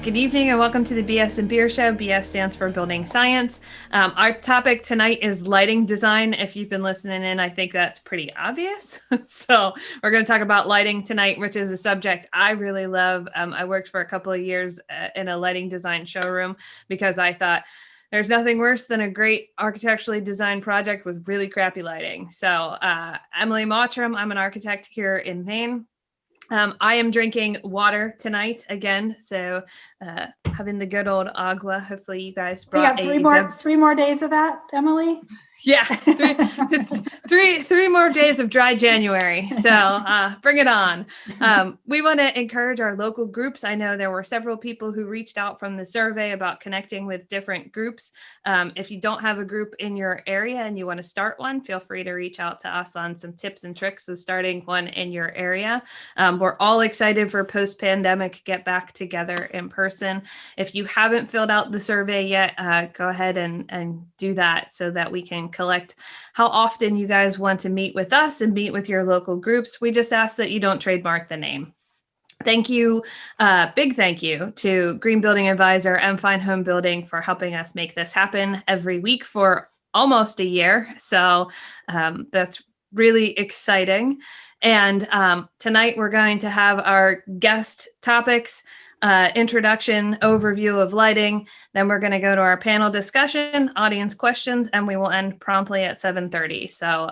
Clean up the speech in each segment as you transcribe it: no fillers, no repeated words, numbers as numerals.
Good evening and welcome to the BS and Beer Show. BS stands for Building Science. Our topic tonight is lighting design. If you've been listening in, I think that's pretty obvious. So we're going to talk about lighting tonight, which is a subject I really love. I worked for a couple of years in a lighting design showroom because I thought there's nothing worse than a great architecturally designed project with really crappy lighting. So Emily Mottram, I'm an architect here in Maine. I am drinking water tonight again, so having the good old agua. Hopefully, you guys brought three more days of that, Emily. Yeah, three more days of dry January. So bring it on. We want to encourage our local groups. I know there were several people who reached out from the survey about connecting with different groups. If you don't have a group in your area and you want to start one, feel free to reach out to us on some tips and tricks of starting one in your area. We're all excited for post-pandemic get back together in person. If you haven't filled out the survey yet, go ahead and do that so that we can collect how often you guys want to meet with us and meet with your local groups. We just ask that you don't trademark the name. Thank you. Big thank you to Green Building Advisor and Fine Homebuilding for helping us make this happen every week for almost a year. So that's really exciting. And tonight we're going to have our guest topics, introduction, overview of lighting. Then we're going to go to our panel discussion, audience questions, and we will end promptly at 7:30. So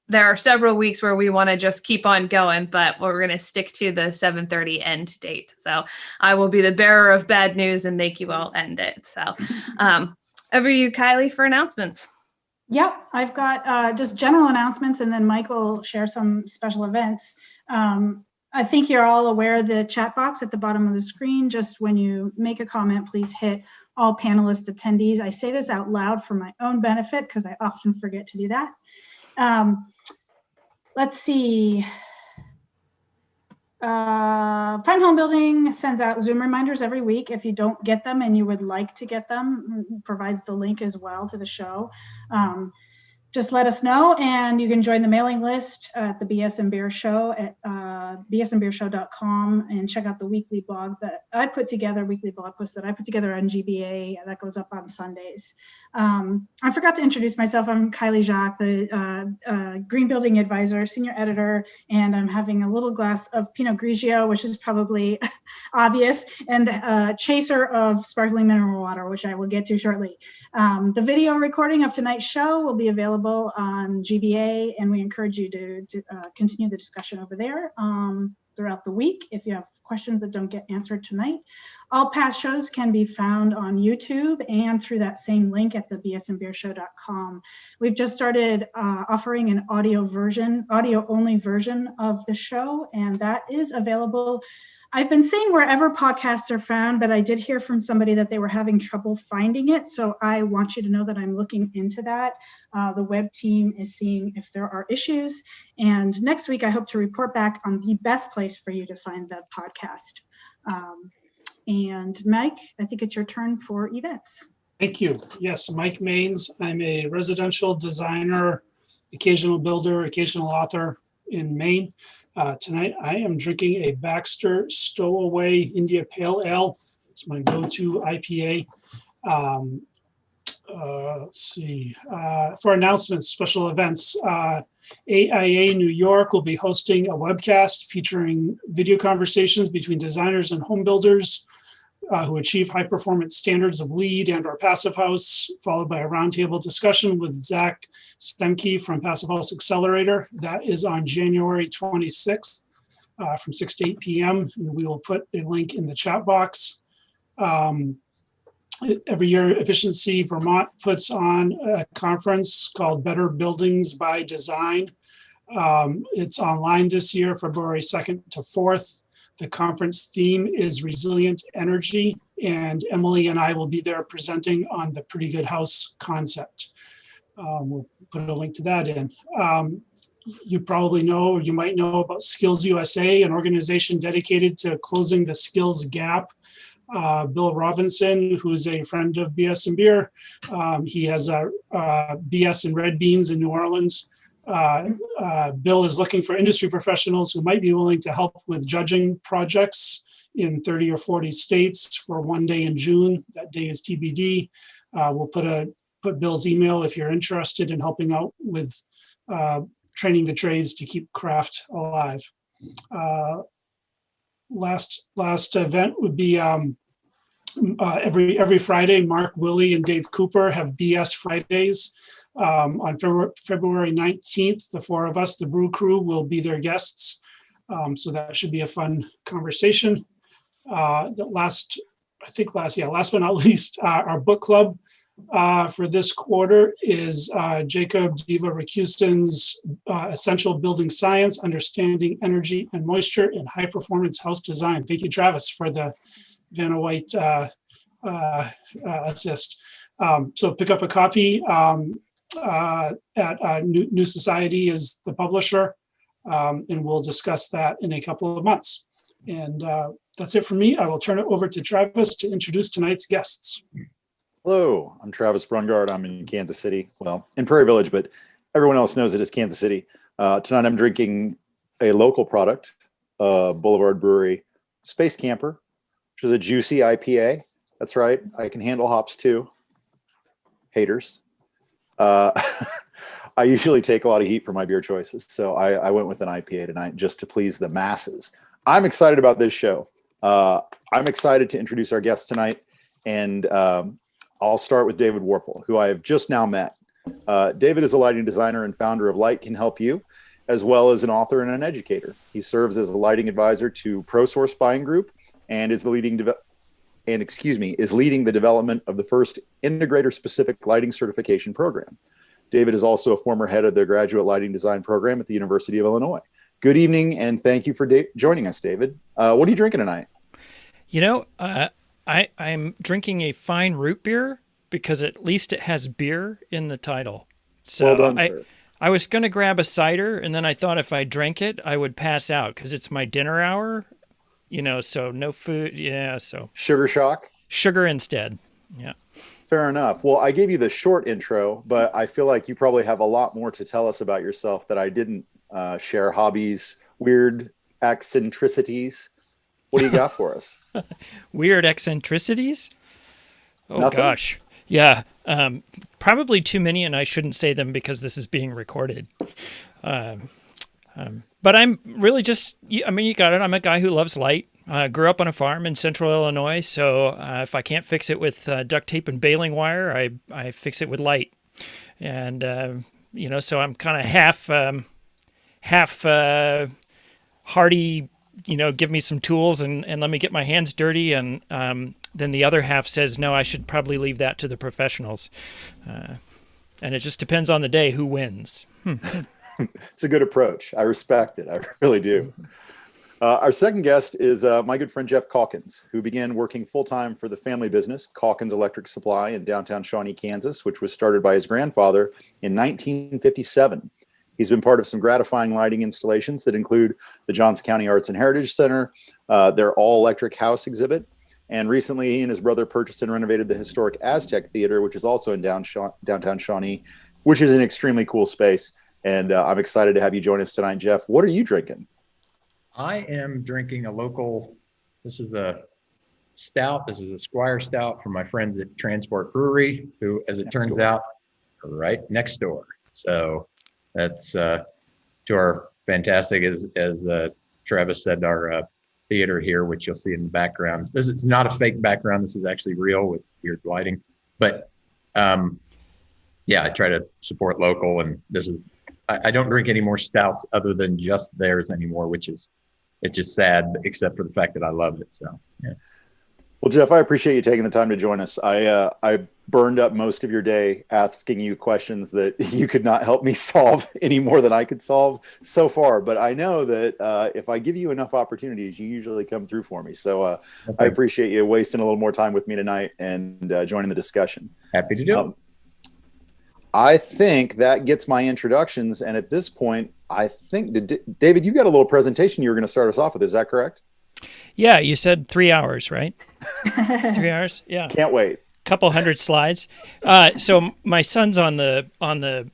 there are several weeks where we want to just keep on going, but we're going to stick to the 7:30 end date. So I will be the bearer of bad news and make you all end it. So over to you, Kylie, for announcements. Yep, I've got just general announcements, and then Mike will share some special events. I think you're all aware of the chat box at the bottom of the screen. Just when you make a comment, please hit all panelist attendees. I say this out loud for my own benefit because I often forget to do that. Let's see. Fine Homebuilding sends out Zoom reminders every week. If you don't get them and you would like to get them, provides the link as well to the show. Just let us know, and you can join the mailing list at the BS and Beer Show at bsandbeershow.com and check out the weekly blog that I put together, weekly blog post that I put together on GBA that goes up on Sundays. I forgot to introduce myself. I'm Kylie Jacques, the Green Building Advisor, Senior Editor, and I'm having a little glass of Pinot Grigio, which is probably obvious, and chaser of sparkling mineral water, which I will get to shortly. The video recording of tonight's show will be available on GBA, and we encourage you to continue the discussion over there throughout the week if you have questions that don't get answered tonight. All past shows can be found on YouTube and through that same link at the bsandbeershow.com. We've just started offering an audio-only version of the show, and that is available. I've been saying wherever podcasts are found, but I did hear from somebody that they were having trouble finding it. So I want you to know that I'm looking into that. The web team is seeing if there are issues. And next week, I hope to report back on the best place for you to find the podcast. And Mike, I think it's your turn for events. Thank you. Yes, Mike Maines. I'm a residential designer, occasional builder, occasional author in Maine. Tonight, I am drinking a Baxter Stowaway India Pale Ale. It's my go-to IPA. Let's see. For announcements, special events, AIA New York will be hosting a webcast featuring video conversations between designers and home builders who achieve high performance standards of LEED and or Passive House, followed by a roundtable discussion with Zach Stemke from Passive House Accelerator. That is on January 26th from 6 to 8 p.m. And we will put a link in the chat box. Every year, Efficiency Vermont puts on a conference called Better Buildings by Design. It's online this year, February 2nd to 4th. The conference theme is resilient energy, and Emily and I will be there presenting on the Pretty Good House concept. We'll put a link to that in. You probably know, or you might know about Skills USA, an organization dedicated to closing the skills gap. Bill Robinson, who's a friend of BS and Beer, he has a BS and Red Beans in New Orleans. Bill is looking for industry professionals who might be willing to help with judging projects in 30 or 40 states for one day in June. That day is TBD. We'll put Bill's email if you're interested in helping out with training the trades to keep craft alive. Last event would be every Friday. Mark, Willie, and Dave Cooper have BS Fridays. On February 19th, the four of us, the Brew Crew, will be their guests. So that should be a fun conversation. Last but not least, our book club for this quarter is Jacob Diva Rakusten's Essential Building Science, Understanding Energy and Moisture in High Performance House Design. Thank you, Travis, for the Vanna White assist. So pick up a copy at New Society is the publisher, and we'll discuss that in a couple of months. And that's it for me. I will turn it over to Travis to introduce tonight's guests. Hello, I'm Travis Brungart. I'm in Kansas City, well, in Prairie Village, but everyone else knows it as Kansas City. Tonight I'm drinking a local product, Boulevard Brewery Space Camper, which is a juicy IPA. That's right, I can handle hops too. Haters. I usually take a lot of heat for my beer choices, so I went with an IPA tonight just to please the masses. I'm excited about this show. I'm excited to introduce our guest tonight, and I'll start with David Warfel, who I have just now met. David is a lighting designer and founder of Light Can Help You, as well as an author and an educator. He serves as a lighting advisor to ProSource Buying Group and is leading the development of the first integrator-specific lighting certification program. David is also a former head of the graduate lighting design program at the University of Illinois. Good evening, and thank you for joining us, David. What are you drinking tonight? You know, I'm drinking a fine root beer because at least it has beer in the title. So well done, sir. I was going to grab a cider, and then I thought if I drank it, I would pass out because it's my dinner hour. You know, so no food. Yeah, so sugar shock. Sugar instead. Yeah. Fair enough. Well, I gave you the short intro, but I feel like you probably have a lot more to tell us about yourself that I didn't share. Hobbies, weird eccentricities. What do you got for us? Weird eccentricities? Oh, Nothing? Gosh. Yeah. Probably too many, and I shouldn't say them because this is being recorded. But I'm really just, I mean, you got it. I'm a guy who loves light. Grew up on a farm in central Illinois, so if I can't fix it with duct tape and baling wire, I fix it with light. And, you know, so I'm kind of half hardy, you know, give me some tools and let me get my hands dirty. And then the other half says, no, I should probably leave that to the professionals. And it just depends on the day who wins. It's a good approach. I respect it. I really do. Our second guest is my good friend, Jeff Calkins, who began working full-time for the family business, Calkins Electric Supply in downtown Shawnee, Kansas, which was started by his grandfather in 1957. He's been part of some gratifying lighting installations that include the Johnson County Arts and Heritage Center, their all-electric house exhibit, and recently he and his brother purchased and renovated the historic Aztec Theater, which is also in downtown Shawnee, which is an extremely cool space. And I'm excited to have you join us tonight, Jeff. What are you drinking? I am drinking a local, this is a stout. This is a Squire stout from my friends at Transport Brewery, who, as it turns out, are right next door. So that's to our fantastic, as Travis said, our theater here, which you'll see in the background. This is not a fake background. This is actually real with weird lighting. But yeah, I try to support local, and this is, I don't drink any more stouts other than just theirs anymore, which is, it's just sad, except for the fact that I love it. So, yeah. Well, Jeff, I appreciate you taking the time to join us. I burned up most of your day asking you questions that you could not help me solve any more than I could solve so far. But I know that if I give you enough opportunities, you usually come through for me. So okay. I appreciate you wasting a little more time with me tonight and joining the discussion. Happy to do it. I think that gets my introductions. And at this point, I think, David, you got a little presentation you were going to start us off with. Is that correct? Yeah, you said 3 hours, right? 3 hours? Yeah. Can't wait. Couple hundred slides. So my son's on the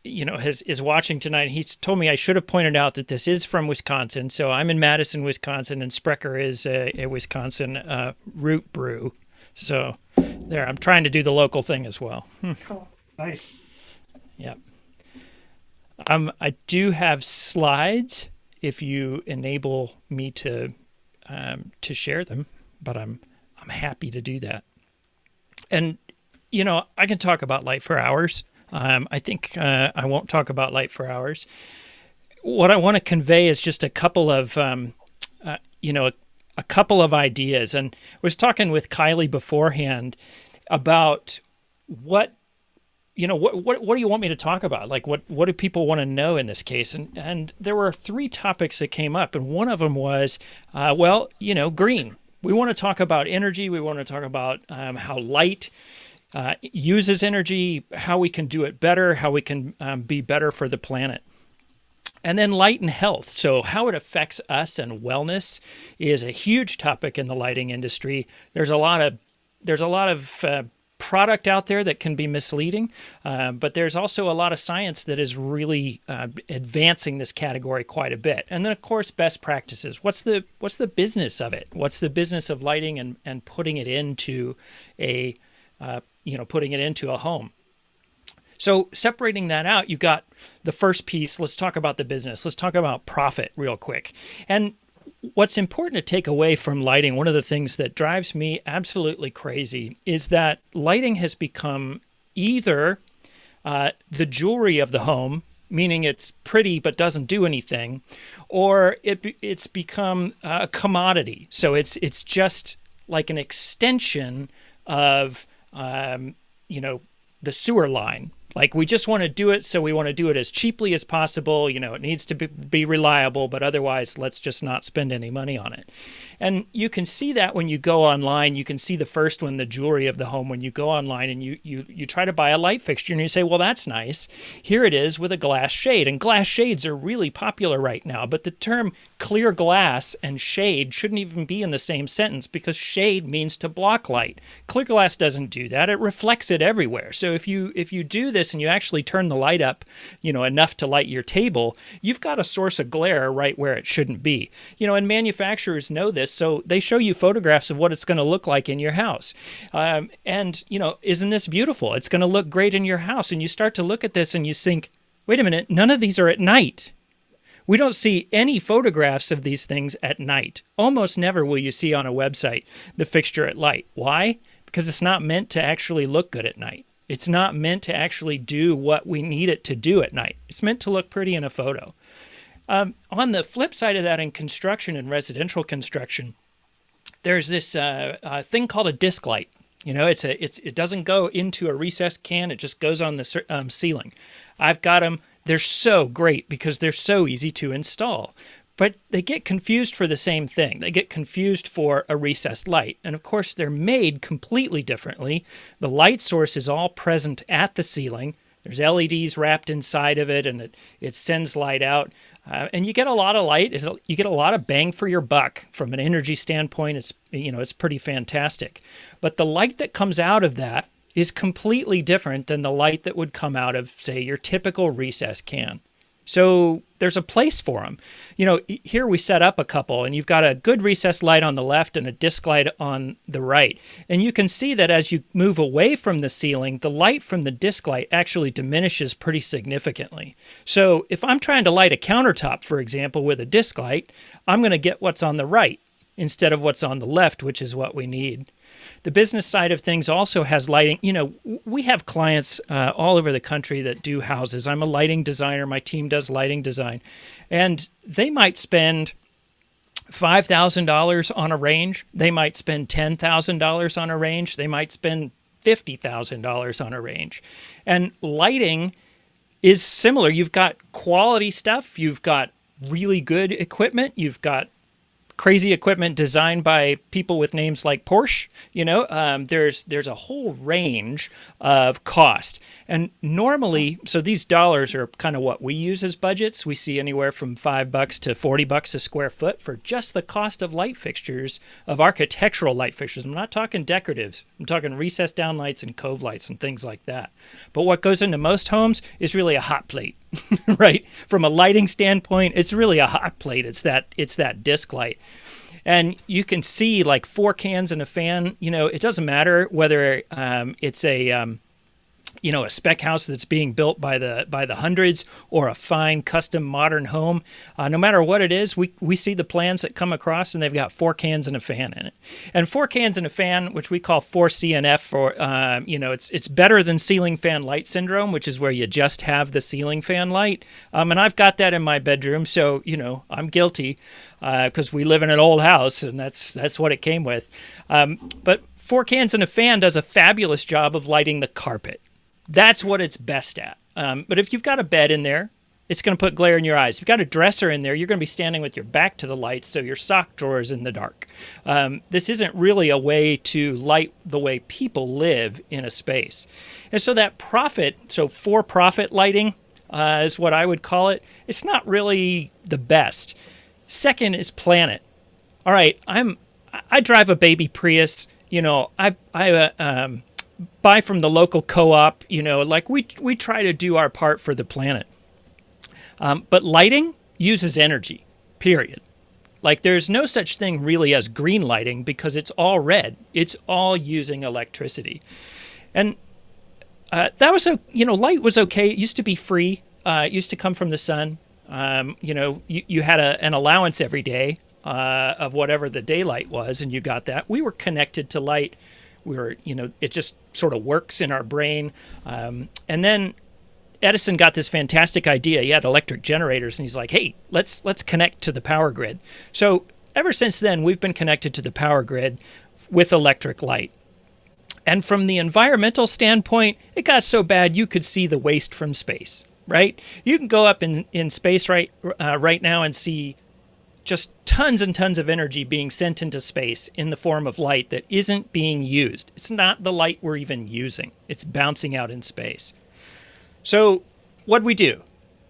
is watching tonight. He's told me I should have pointed out that this is from Wisconsin. So I'm in Madison, Wisconsin, and Sprecher is a Wisconsin root brew. So there, I'm trying to do the local thing as well. Cool. Nice. Yep. I do have slides if you enable me to share them, but I'm happy to do that. And I can talk about light for hours. I think I won't talk about light for hours. What I want to convey is just a couple of a couple of ideas. And I was talking with Kylie beforehand about what do you want me to talk about? Like, what do people want to know in this case? And there were 3 topics that came up, and one of them was, green. We want to talk about energy. We want to talk about how light uses energy, how we can do it better, how we can be better for the planet. And then light and health. So how it affects us and wellness is a huge topic in the lighting industry. There's a lot of product out there that can be misleading, but there's also a lot of science that is really advancing this category quite a bit. And then, of course, best practices. What's the business of it? What's the business of lighting and putting it into a home? So separating that out, you got the first piece. Let's talk about the business. Let's talk about profit real quick. And what's important to take away from lighting, one of the things that drives me absolutely crazy is that lighting has become either the jewelry of the home, meaning it's pretty but doesn't do anything, or it's become a commodity. So it's just like an extension of the sewer line. Like, we just want to do it, so we want to do it as cheaply as possible. It needs to be reliable, but otherwise, let's just not spend any money on it. And you can see that when you go online. You can see the first one, the jewelry of the home, when you go online and you try to buy a light fixture and you say, well, that's nice. Here it is with a glass shade. And glass shades are really popular right now, but the term clear glass and shade shouldn't even be in the same sentence, because shade means to block light. Clear glass doesn't do that. It reflects it everywhere. So if you do this and you actually turn the light up, enough to light your table, you've got a source of glare right where it shouldn't be. And manufacturers know this, so they show you photographs of what it's going to look like in your house. Isn't this beautiful? It's going to look great in your house. And you start to look at this and you think, wait a minute, none of these are at night. We don't see any photographs of these things at night. Almost never will you see on a website the fixture at light. Why? Because it's not meant to actually look good at night. It's not meant to actually do what we need it to do at night. It's meant to look pretty in a photo. On the flip side of that, in construction and residential construction, there's this thing called a disc light. It doesn't go into a recessed can. It just goes on the ceiling. I've got them. They're so great because they're so easy to install. But they get confused for the same thing. They get confused for a recessed light. And of course, they're made completely differently. The light source is all present at the ceiling. There's LEDs wrapped inside of it, and it sends light out. And you get a lot of light. You get a lot of bang for your buck from an energy standpoint. It's pretty fantastic. But the light that comes out of that is completely different than the light that would come out of, say, your typical recess can. So there's a place for them. Here we set up a couple, and you've got a good recessed light on the left and a disc light on the right. And you can see that as you move away from the ceiling, the light from the disc light actually diminishes pretty significantly. So if I'm trying to light a countertop, for example, with a disc light, I'm going to get what's on the right instead of what's on the left, which is what we need. The business side of things also has lighting. We have clients all over the country that do houses. I'm a lighting designer. My team does lighting design. And they might spend $5,000 on a range. They might spend $10,000 on a range. They might spend $50,000 on a range. And lighting is similar. You've got quality stuff. You've got really good equipment. You've got crazy equipment designed by people with names like Porsche. There's a whole range of cost. And normally, so these dollars are kind of what we use as budgets. We see anywhere from $5 to $40 a square foot for just the cost of light fixtures, of architectural light fixtures. I'm not talking decoratives. I'm talking recessed down lights and cove lights and things like that. But what goes into most homes is really a hot plate, right? From a lighting standpoint, it's really a hot plate. It's that disc light. And you can see like 4 cans and a fan. It doesn't matter whether it's a spec house that's being built by the hundreds or a fine custom modern home. No matter what it is, we see the plans that come across, and they've got 4 cans and a fan in it. And 4 cans and a fan, which we call 4CNF, or it's better than ceiling fan light syndrome, which is where you just have the ceiling fan light. And I've got that in my bedroom, so I'm guilty because we live in an old house, and that's what it came with. But 4 cans and a fan does a fabulous job of lighting the carpet. That's what it's best at. But if you've got a bed in there, it's going to put glare in your eyes. If you've got a dresser in there, you're going to be standing with your back to the lights, so your sock drawer is in the dark. This isn't really a way to light the way people live in a space. And so that for-profit lighting is what I would call it. It's not really the best. Second is plan it. All right, I drive a baby Prius. I buy from the local co-op, we try to do our part for the planet. But lighting uses energy, period. Like there's no such thing really as green lighting because it's all red. It's all using electricity. And that was, light was okay. It used to be free. It used to come from the sun. You had an allowance every day of whatever the daylight was, and you got that. We were connected to light. We were, it just sort of works in our brain. And then Edison got this fantastic idea. He had electric generators, and he's like, hey, let's connect to the power grid. So ever since then, we've been connected to the power grid with electric light. And from the environmental standpoint, it got so bad you could see the waste from space, right? You can go up in space right now and see just tons and tons of energy being sent into space in the form of light that isn't being used. It's not the light we're even using. It's bouncing out in space. So what'd we do?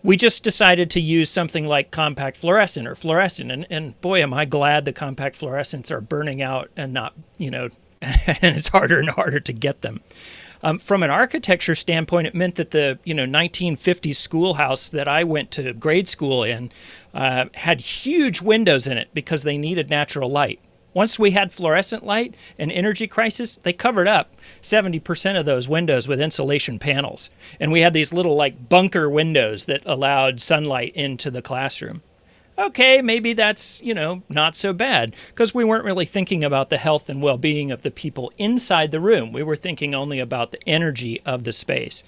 We just decided to use something like compact fluorescent or fluorescent. And boy, am I glad the compact fluorescents are burning out and not, and it's harder and harder to get them. From an architecture standpoint, it meant that the 1950s schoolhouse that I went to grade school in had huge windows in it because they needed natural light. Once we had fluorescent light and energy crisis, they covered up 70% of those windows with insulation panels. And we had these little bunker windows that allowed sunlight into the classroom. Okay, maybe that's, not so bad because we weren't really thinking about the health and well-being of the people inside the room. We were thinking only about the energy of the space.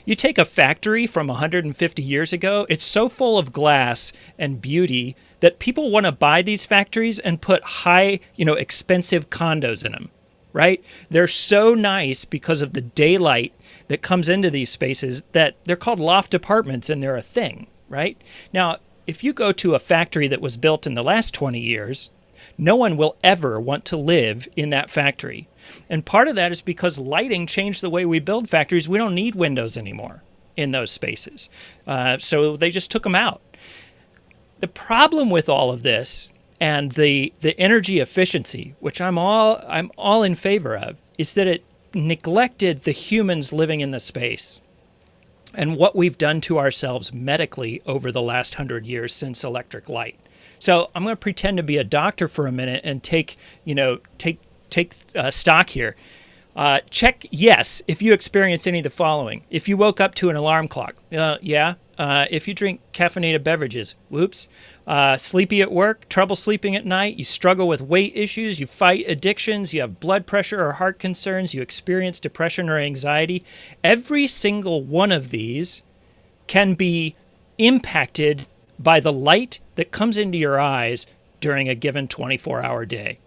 You take a factory from 150 years ago, it's so full of glass and beauty that people want to buy these factories and put high, expensive condos in them, right? They're so nice because of the daylight that comes into these spaces that they're called loft apartments and they're a thing, right? Now, if you go to a factory that was built in the last 20 years, no one will ever want to live in that factory. And part of that is because lighting changed the way we build factories. We don't need windows anymore in those spaces. So they just took them out. The problem with all of this and the energy efficiency, which I'm all in favor of, is that it neglected the humans living in the space and what we've done to ourselves medically over the last 100 years since electric light. So I'm going to pretend to be a doctor for a minute and take stock here. Check yes if you experience any of the following. If you woke up to an alarm clock, yeah. If you drink caffeinated beverages, whoops. Sleepy at work, trouble sleeping at night, you struggle with weight issues, you fight addictions, you have blood pressure or heart concerns, you experience depression or anxiety. Every single one of these can be impacted by the light that comes into your eyes during a given 24-hour day.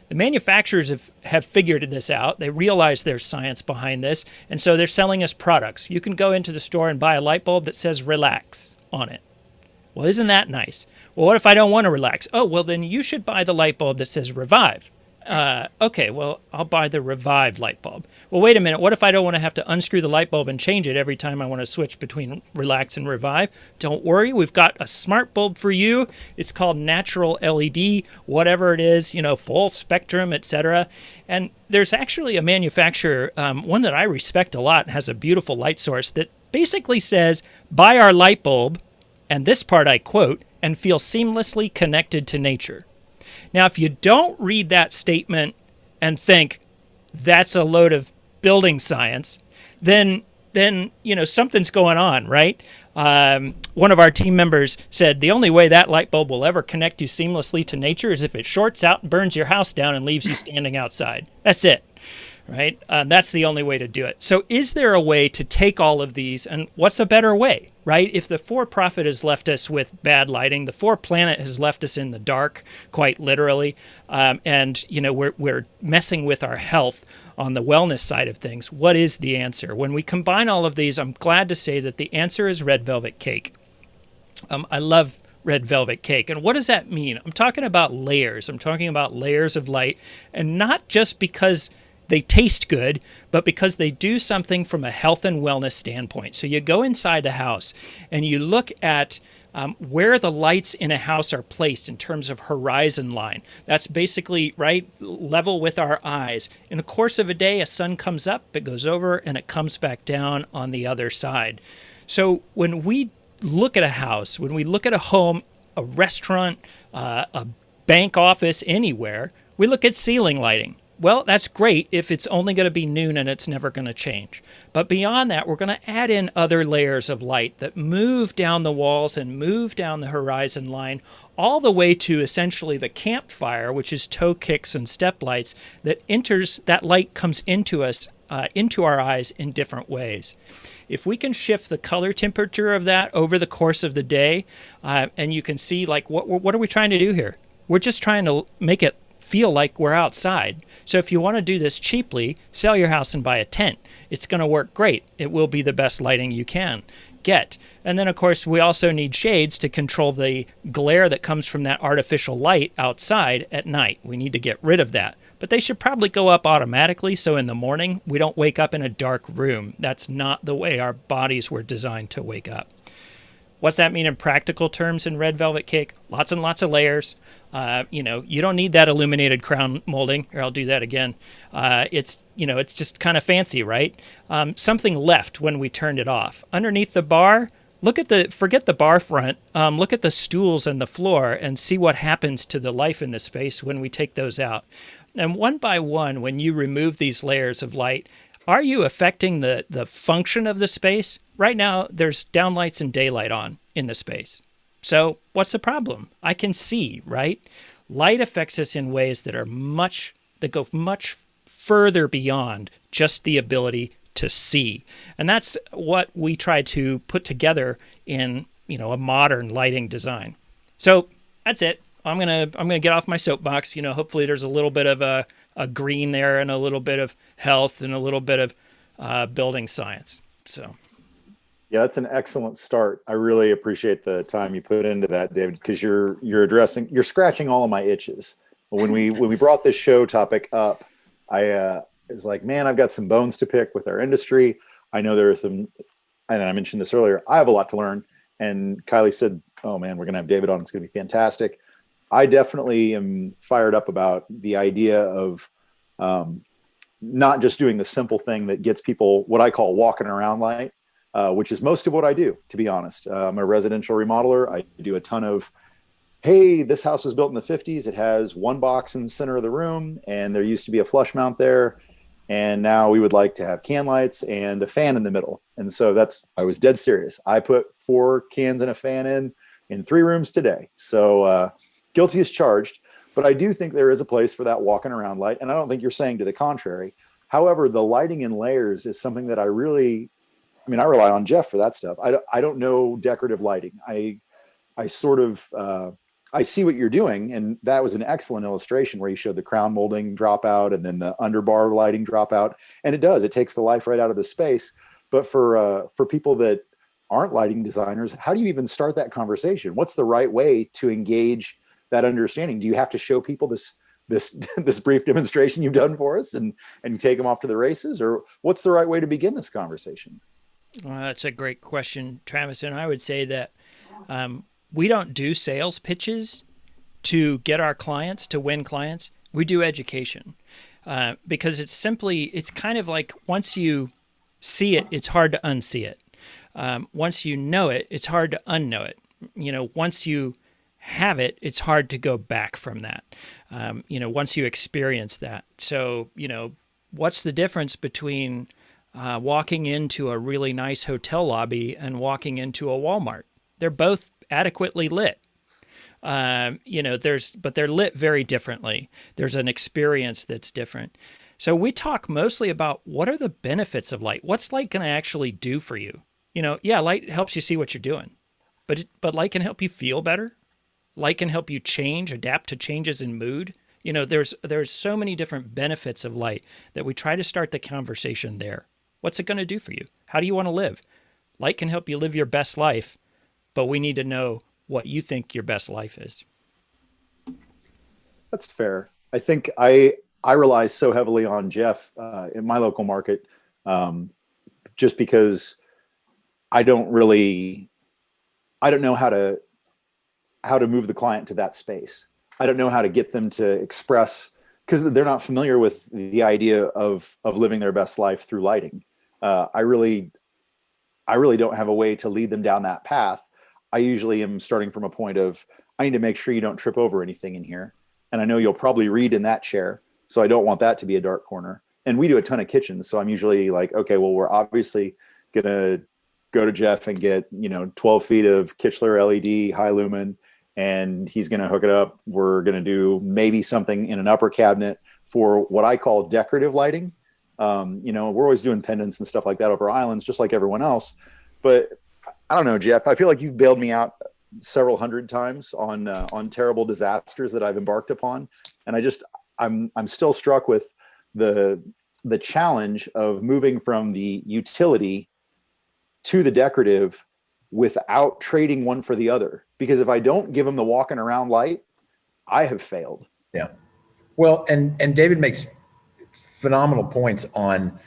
The manufacturers have figured this out. They realize there's science behind this, and so they're selling us products. You can go into the store and buy a light bulb that says relax on it. Well, isn't that nice? Well, what if I don't want to relax? Oh, well, then you should buy the light bulb that says revive. Okay, well, I'll buy the revived light bulb. Well, wait a minute. What if I don't want to have to unscrew the light bulb and change it every time I want to switch between relax and revive? Don't worry. We've got a smart bulb for you. It's called natural LED, whatever it is, full spectrum, etc. And there's actually a manufacturer, one that I respect a lot, has a beautiful light source that basically says, buy our light bulb, and this part I quote, and feel seamlessly connected to nature. Now, if you don't read that statement and think that's a load of building science, then something's going on, right? One of our team members said the only way that light bulb will ever connect you seamlessly to nature is if it shorts out and burns your house down and leaves you standing outside. That's it, right? That's the only way to do it. So is there a way to take all of these, and what's a better way, right? If the for-profit has left us with bad lighting, the for-planet has left us in the dark, quite literally, and we're messing with our health on the wellness side of things. What is the answer? When we combine all of these, I'm glad to say that the answer is red velvet cake. I love red velvet cake. And what does that mean? I'm talking about layers. I'm talking about layers of light, and not just because they taste good, but because they do something from a health and wellness standpoint. So you go inside the house and you look at where the lights in a house are placed in terms of horizon line. That's basically right level with our eyes. In the course of a day, a sun comes up, it goes over, and it comes back down on the other side. So when we look at a house, when we look at a home, a restaurant, a bank office, anywhere, we look at ceiling lighting. Well, that's great if it's only going to be noon and it's never going to change. But beyond that, we're going to add in other layers of light that move down the walls and move down the horizon line all the way to essentially the campfire, which is toe kicks and step lights that light comes into us, into our eyes in different ways. If we can shift the color temperature of that over the course of the day, and you can see what are we trying to do here? We're just trying to make it feel like we're outside. So if you want to do this cheaply, sell your house and buy a tent. It's going to work great. It will be the best lighting you can get. And then, of course, we also need shades to control the glare that comes from that artificial light outside at night. We need to get rid of that. But they should probably go up automatically so in the morning we don't wake up in a dark room. That's not the way our bodies were designed to wake up. What's that mean in practical terms in red velvet cake? Lots and lots of layers. You don't need that illuminated crown molding. Here, I'll do that again. It's just kind of fancy, right? Something left when we turned it off. Underneath the bar, forget the bar front. Look at the stools and the floor and see what happens to the life in the space when we take those out. And one by one, when you remove these layers of light, are you affecting the function of the space? Right now, there's downlights and daylight on in the space. So what's the problem? I can see, right? Light affects us in ways that go much further beyond just the ability to see. And that's what we try to put together in, a modern lighting design. So that's it. I'm gonna get off my soapbox. Hopefully there's a little bit of a green there and a little bit of health and a little bit of building science. So. Yeah, that's an excellent start. I really appreciate the time you put into that, David, because you're scratching all of my itches. When we brought this show topic up, I was like, man, I've got some bones to pick with our industry. I know there are some, and I mentioned this earlier, I have a lot to learn. And Kylie said, oh man, we're gonna have David on. It's gonna be fantastic. I definitely am fired up about the idea of not just doing the simple thing that gets people what I call walking around light. Which is most of what I do, to be honest. I'm a residential remodeler. I do a ton of, hey, this house was built in the 50s. It has one box in the center of the room, and there used to be a flush mount there. And now we would like to have can lights and a fan in the middle. And so I was dead serious. I put 4 cans and a fan in 3 rooms today. So guilty as charged. But I do think there is a place for that walking around light. And I don't think you're saying to the contrary. However, the lighting in layers is something that I rely on Jeff for that stuff. I don't know decorative lighting. I sort of, I see what you're doing. And that was an excellent illustration where you showed the crown molding dropout and then the underbar lighting dropout. And it takes the life right out of the space. But for people that aren't lighting designers, how do you even start that conversation? What's the right way to engage that understanding? Do you have to show people this brief demonstration you've done for us and take them off to the races? Or what's the right way to begin this conversation? Well, that's a great question, Travis. And I would say that we don't do sales pitches to get our clients, to win clients. We do education because it's kind of like once you see it, it's hard to unsee it. Once you know it, it's hard to unknow it. Once you have it, it's hard to go back from that. Once you experience that. So, what's the difference between walking into a really nice hotel lobby and walking into a Walmart? They're both adequately lit. But they're lit very differently. There's an experience that's different. So we talk mostly about what are the benefits of light? What's light going to actually do for you? Light helps you see what you're doing, but light can help you feel better. Light can help you adapt to changes in mood. There's so many different benefits of light that we try to start the conversation there. What's it going to do for you? How do you want to live? Light can help you live your best life, but we need to know what you think your best life is. That's fair. I think I rely so heavily on Jeff in my local market, just because I don't know how to move the client to that space. I don't know how to get them to express, because they're not familiar with the idea of living their best life through lighting. I really don't have a way to lead them down that path. I usually am starting from a point of, I need to make sure you don't trip over anything in here. And I know you'll probably read in that chair, so I don't want that to be a dark corner. And we do a ton of kitchens. So I'm usually like, okay, well, we're obviously going to go to Jeff and get, 12 feet of Kichler LED high lumen, and he's going to hook it up. We're going to do maybe something in an upper cabinet for what I call decorative lighting. We're always doing pendants and stuff like that over islands, just like everyone else. But I don't know, Jeff, I feel like you've bailed me out several hundred times on terrible disasters that I've embarked upon. And I'm still struck with the challenge of moving from the utility to the decorative without trading one for the other. Because if I don't give them the walking around light, I have failed. Yeah. Well, and David makes phenomenal points on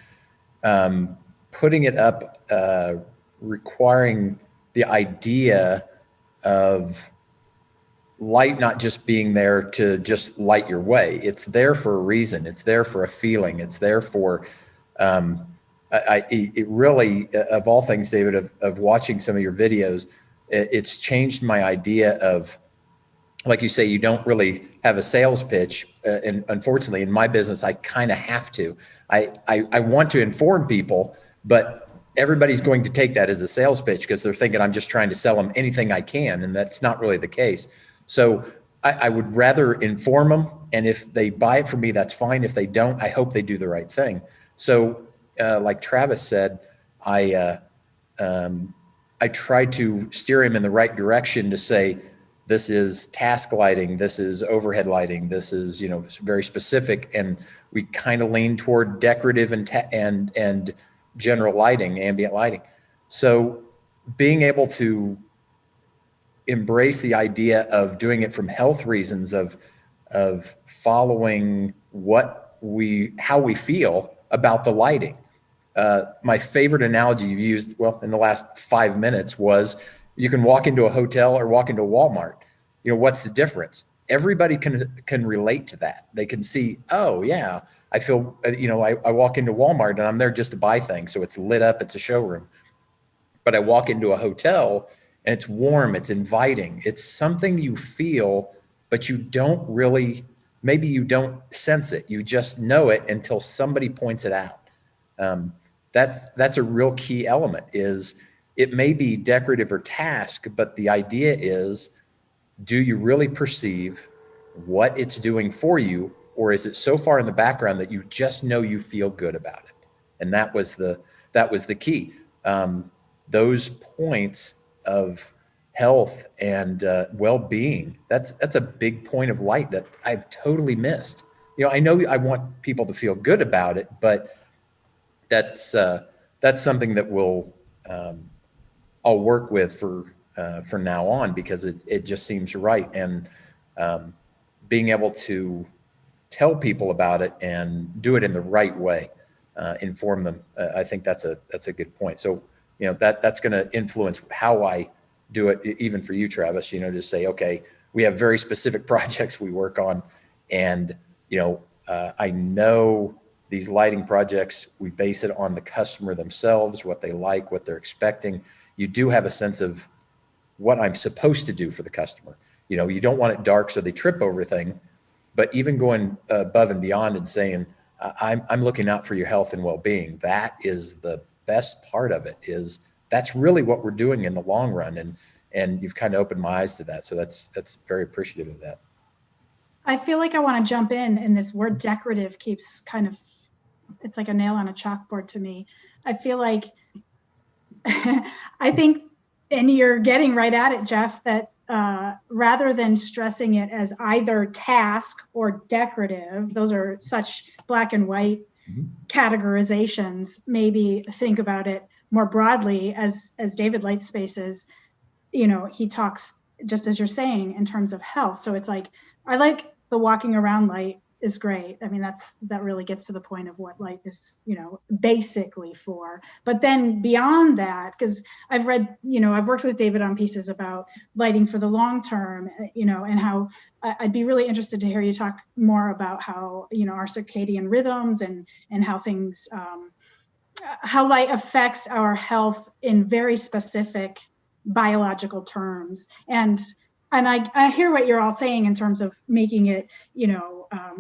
putting it up, requiring the idea of light not just being there to just light your way. It's there for a reason. It's there for a feeling. It's there for, it really, of all things, David, of watching some of your videos, it's changed my idea of, like you say, you don't really have a sales pitch. And unfortunately, in my business, I kind of have to. I want to inform people, but everybody's going to take that as a sales pitch because they're thinking I'm just trying to sell them anything I can. And that's not really the case. So I would rather inform them. And if they buy it from me, that's fine. If they don't, I hope they do the right thing. So like Travis said, I try to steer him in the right direction to say, this is task lighting, this is overhead lighting, this is, very specific. And we kind of lean toward decorative and general lighting, ambient lighting. So being able to embrace the idea of doing it from health reasons, of following how we feel about the lighting. My favorite analogy you used, in the last 5 minutes was, you can walk into a hotel or walk into a Walmart. What's the difference? Everybody can relate to that. They can see, oh yeah, I feel, I walk into Walmart and I'm there just to buy things. So it's lit up, it's a showroom. But I walk into a hotel and it's warm, it's inviting. It's something you feel, but you don't really, maybe you don't sense it. You just know it until somebody points it out. That's a real key element. Is it may be decorative or task, but the idea is, do you really perceive what it's doing for you, or is it so far in the background that you just know you feel good about it? And that was the key. Those points of health and well-being, that's a big point of light that I've totally missed. I know I want people to feel good about it, but that's something that will I'll work with for now on, because it just seems right. And being able to tell people about it and do it in the right way, inform them. I think that's a good point. So, that's going to influence how I do it, even for you, Travis, to say, okay, we have very specific projects we work on. And, I know these lighting projects, we base it on the customer themselves, what they like, what they're expecting. You do have a sense of what I'm supposed to do for the customer. You don't want it dark so they trip over thing, but even going above and beyond and saying, I'm looking out for your health and well-being. That is the best part of it. That's really what we're doing in the long run. And you've kind of opened my eyes to that. So that's very appreciative of that. I feel like I want to jump in, and this word decorative keeps it's like a nail on a chalkboard to me. I feel like, I think, and you're getting right at it, Jeff, that rather than stressing it as either task or decorative, those are such black and white categorizations, maybe think about it more broadly as David lights spaces. He talks, just as you're saying, in terms of health. So it's like, I like the walking around light is great. I mean, that really gets to the point of what light is, basically for. But then beyond that, because I've read, I've worked with David on pieces about lighting for the long term, and how I'd be really interested to hear you talk more about how, our circadian rhythms and how things, how light affects our health in very specific biological terms. And I hear what you're all saying in terms of making it,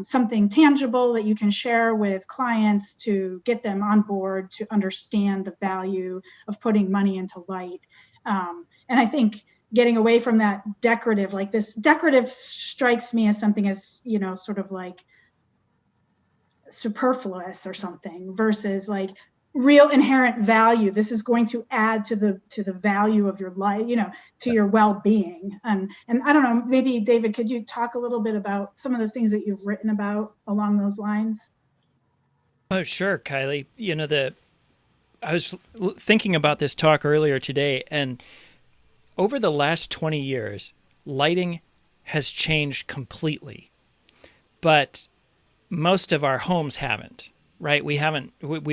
something tangible that you can share with clients to get them on board, to understand the value of putting money into light. And I think getting away from that decorative, like this decorative strikes me as something as, sort of like superfluous or something, versus like real inherent value. This is going to add to the value of your life, to your well-being. And I don't know, maybe David, could you talk a little bit about some of the things that you've written about along those lines? Oh, sure, Kylie. I was thinking about this talk earlier today, and over the last 20 years, lighting has changed completely, but most of our homes haven't. Right, we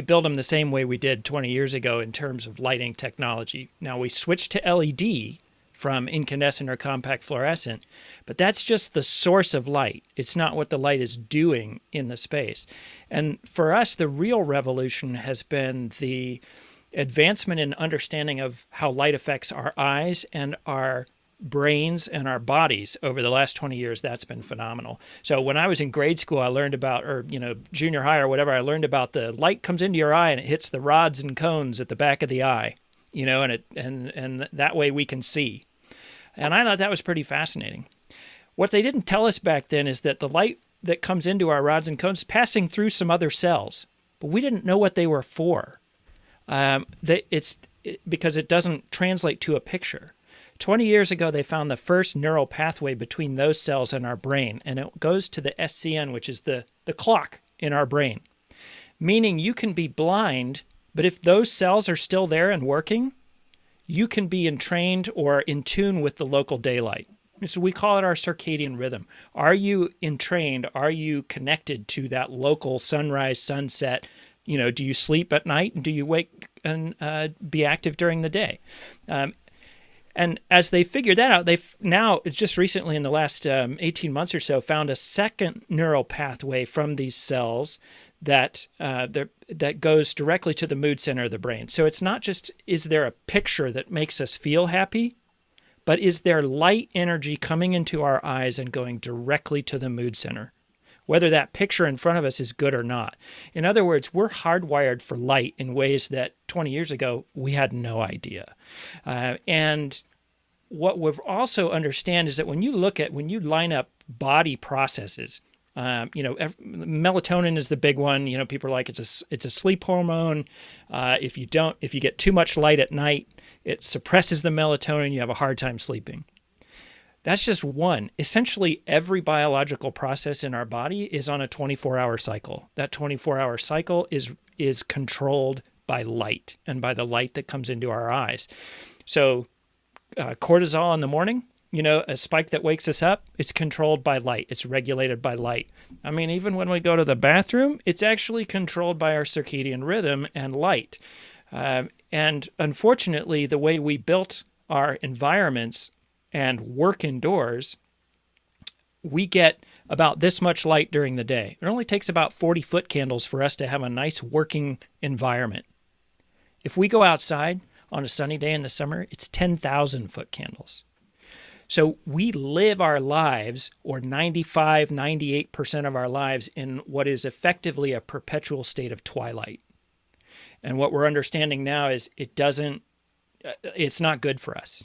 build them the same way we did 20 years ago in terms of lighting technology. Now we switched to LED from incandescent or compact fluorescent, but that's just the source of light. It's not what the light is doing in the space. And for us, the real revolution has been the advancement in understanding of how light affects our eyes and our brains and our bodies over the last 20 years. That's been phenomenal. So when I was in grade school, I learned about, or junior high or whatever, I learned about the light comes into your eye and it hits the rods and cones at the back of the eye, and that way we can see. And I thought that was pretty fascinating. What they didn't tell us back then is that the light that comes into our rods and cones is passing through some other cells, but we didn't know what they were for. Because it doesn't translate to a picture. 20 years ago, they found the first neural pathway between those cells and our brain, and it goes to the SCN, which is the clock in our brain. Meaning you can be blind, but if those cells are still there and working, you can be entrained or in tune with the local daylight. So we call it our circadian rhythm. Are you entrained? Are you connected to that local sunrise, sunset? Do you sleep at night, and do you wake and be active during the day? And as they figured that out, they've now, just recently in the last 18 months or so, found a second neural pathway from these cells that goes directly to the mood center of the brain. So it's not just, is there a picture that makes us feel happy, but is there light energy coming into our eyes and going directly to the mood center, whether that picture in front of us is good or not. In other words, we're hardwired for light in ways that 20 years ago we had no idea. And what we've also understand is that when you line up body processes, melatonin is the big one. People are like, it's a sleep hormone. If you get too much light at night, it suppresses the melatonin. You have a hard time sleeping. That's just one. Essentially, every biological process in our body is on a 24-hour cycle. That 24-hour cycle is controlled by light and by the light that comes into our eyes. So cortisol in the morning, a spike that wakes us up, it's controlled by light. It's regulated by light. I mean, even when we go to the bathroom, it's actually controlled by our circadian rhythm and light. And unfortunately, the way we built our environments and work indoors, we get about this much light during the day. It only takes about 40-foot candles for us to have a nice working environment. If we go outside on a sunny day in the summer, it's 10,000-foot candles. So we live our lives, or 95, 98% of our lives, in what is effectively a perpetual state of twilight. And what we're understanding now is it's not good for us.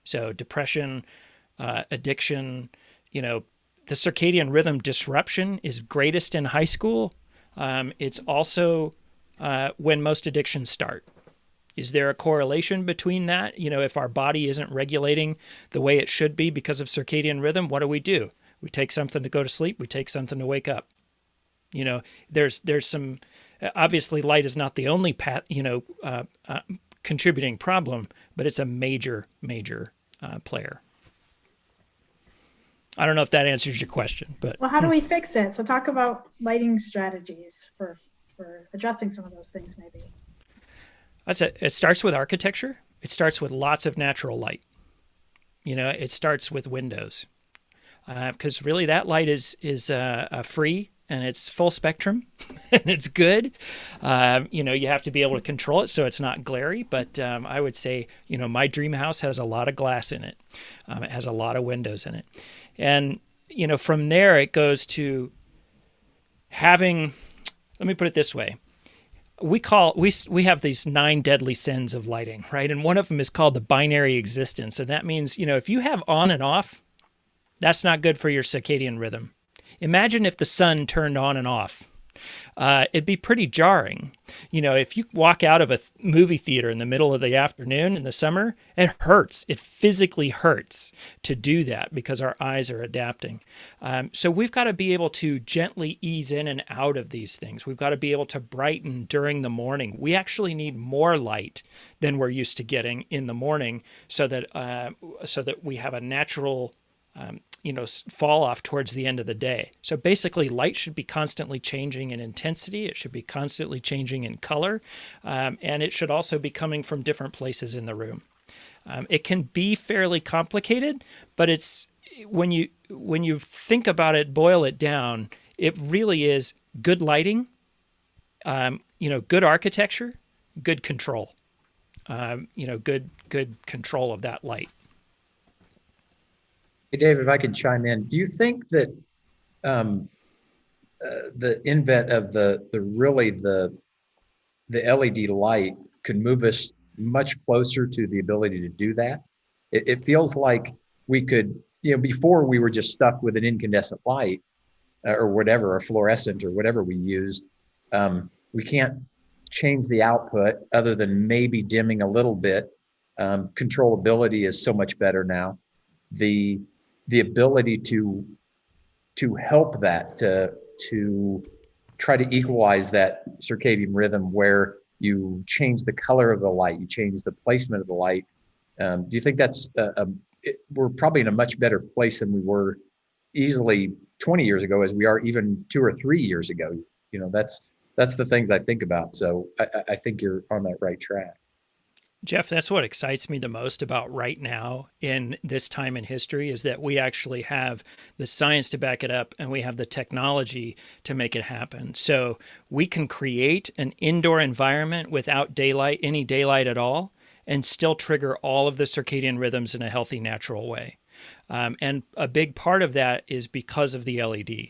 So depression, addiction, the circadian rhythm disruption is greatest in high school. It's also when most addictions start. Is there a correlation between that? If our body isn't regulating the way it should be because of circadian rhythm, what do? We take something to go to sleep. We take something to wake up. There's some, obviously light is not the only contributing problem, but it's a major player. I don't know if that answers your question, but. Well, how do we fix it? So talk about lighting strategies for addressing some of those things maybe. It starts with architecture. It starts with lots of natural light. It starts with windows, because really that light is free and it's full spectrum and it's good. You have to be able to control it so it's not glary. But I would say, my dream house has a lot of glass in it. It has a lot of windows in it, and from there it goes to having. Let me put it this way. We have these 9 deadly sins of lighting, right? And one of them is called the binary existence. And that means, if you have on and off, that's not good for your circadian rhythm. Imagine if the sun turned on and off. It'd be pretty jarring. If you walk out of a movie theater in the middle of the afternoon in the summer, it hurts. It physically hurts to do that because our eyes are adapting. So we've got to be able to gently ease in and out of these things. We've got to be able to brighten during the morning. We actually need more light than we're used to getting in the morning so that we have a natural fall off towards the end of the day. So basically light should be constantly changing in intensity. It should be constantly changing in color. And it should also be coming from different places in the room. It can be fairly complicated, but it's when you think about it, boil it down, it really is good lighting, good architecture, good control, good control of that light. Hey, David, if I could chime in, do you think that the invent of the LED light could move us much closer to the ability to do that? It feels like we could, before we were just stuck with an incandescent light or whatever, or fluorescent or whatever we used. We can't change the output other than maybe dimming a little bit. Controllability is so much better now. The ability to help that, to try to equalize that circadian rhythm where you change the color of the light, you change the placement of the light. Do you think that's we're probably in a much better place than we were easily 20 years ago as we are even 2 or 3 years ago? That's the things I think about. So I think you're on that right track. Jeff, that's what excites me the most about right now in this time in history is that we actually have the science to back it up and we have the technology to make it happen. So we can create an indoor environment without any daylight at all, and still trigger all of the circadian rhythms in a healthy, natural way. And a big part of that is because of the LED,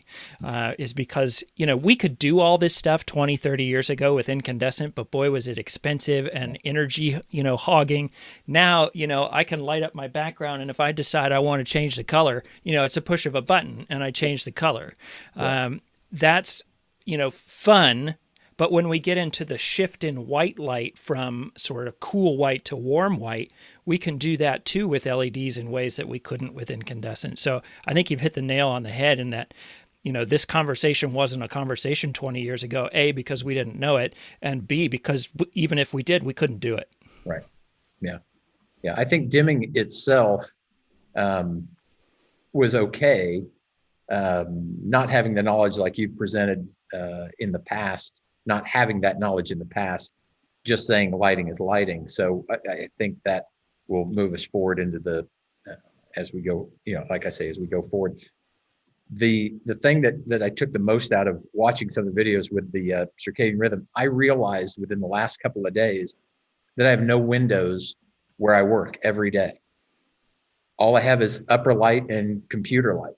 is because, we could do all this stuff 20, 30 years ago with incandescent, but boy, was it expensive and energy, hogging. Now, I can light up my background, and if I decide I want to change the color, it's a push of a button and I change the color. Yeah. That's, fun. But when we get into the shift in white light from sort of cool white to warm white, we can do that too with LEDs in ways that we couldn't with incandescent. So I think you've hit the nail on the head in that this conversation wasn't a conversation 20 years ago, A, because we didn't know it, and B, because even if we did, we couldn't do it. Right. Yeah. Yeah. I think dimming itself was okay. Not having the knowledge like you presented in the past, not having that knowledge in the past, just saying lighting is lighting. So I think that will move us forward into the, as we go, like I say, as we go forward. The thing that I took the most out of watching some of the videos with the circadian rhythm, I realized within the last couple of days that I have no windows where I work every day. All I have is upper light and computer light.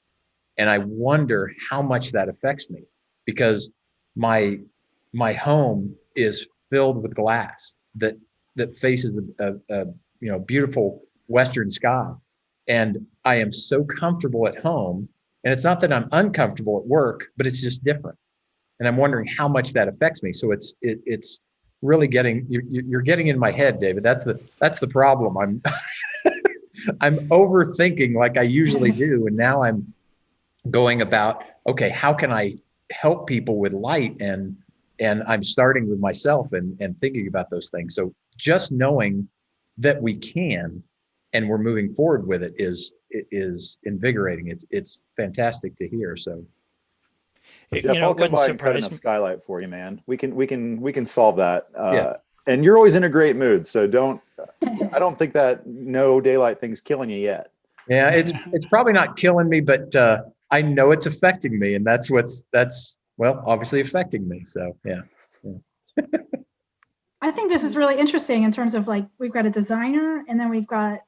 And I wonder how much that affects me, because my home is filled with glass that faces a beautiful western sky. And I am so comfortable at home. And it's not that I'm uncomfortable at work, but it's just different. And I'm wondering how much that affects me. So it's really you're getting in my head, David. That's the problem. I'm I'm overthinking like I usually do. And now I'm going about, okay, how can I help people with light? And I'm starting with myself and thinking about those things. So just knowing that we can, and we're moving forward with it is invigorating. It's fantastic to hear. So Jeff, I'll come by and put in a skylight for you, man. We can solve that. Yeah. And you're always in a great mood, so I don't think that no daylight thing's killing you yet. Yeah, it's probably not killing me, but I know it's affecting me, and that's obviously affecting me. So yeah. I think this is really interesting in terms of like, we've got a designer, and then we've got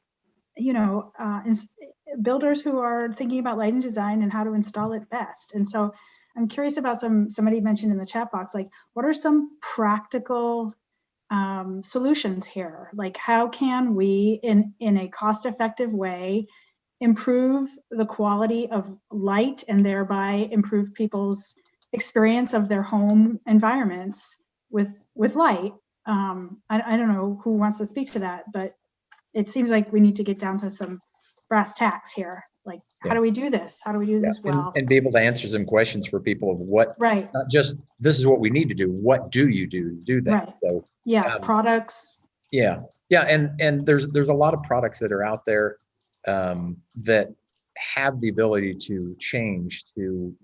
builders who are thinking about lighting design and how to install it best. And so I'm curious about somebody mentioned in the chat box, like, what are some practical solutions here? Like, how can we in a cost-effective way improve the quality of light and thereby improve people's experience of their home environments with light? I don't know who wants to speak to that, but it seems like we need to get down to some brass tacks here. Like, how do we do this? How do we do this well? And be able to answer some questions for people of what, right? Not just this is what we need to do. What do you do to do that? Right. So yeah, products. Yeah, and there's a lot of products that are out there that have the ability to change, to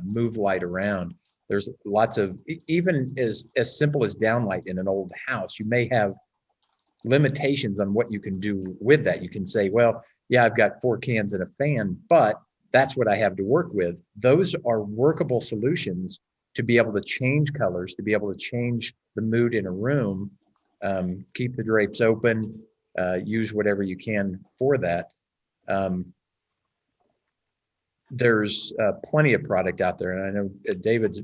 move light around. There's lots of, even as simple as downlight in an old house, you may have limitations on what you can do with that. You can say, well, yeah, I've got 4 cans and a fan, but that's what I have to work with. Those are workable solutions to be able to change colors, to be able to change the mood in a room, keep the drapes open, use whatever you can for that. There's plenty of product out there. And I know David's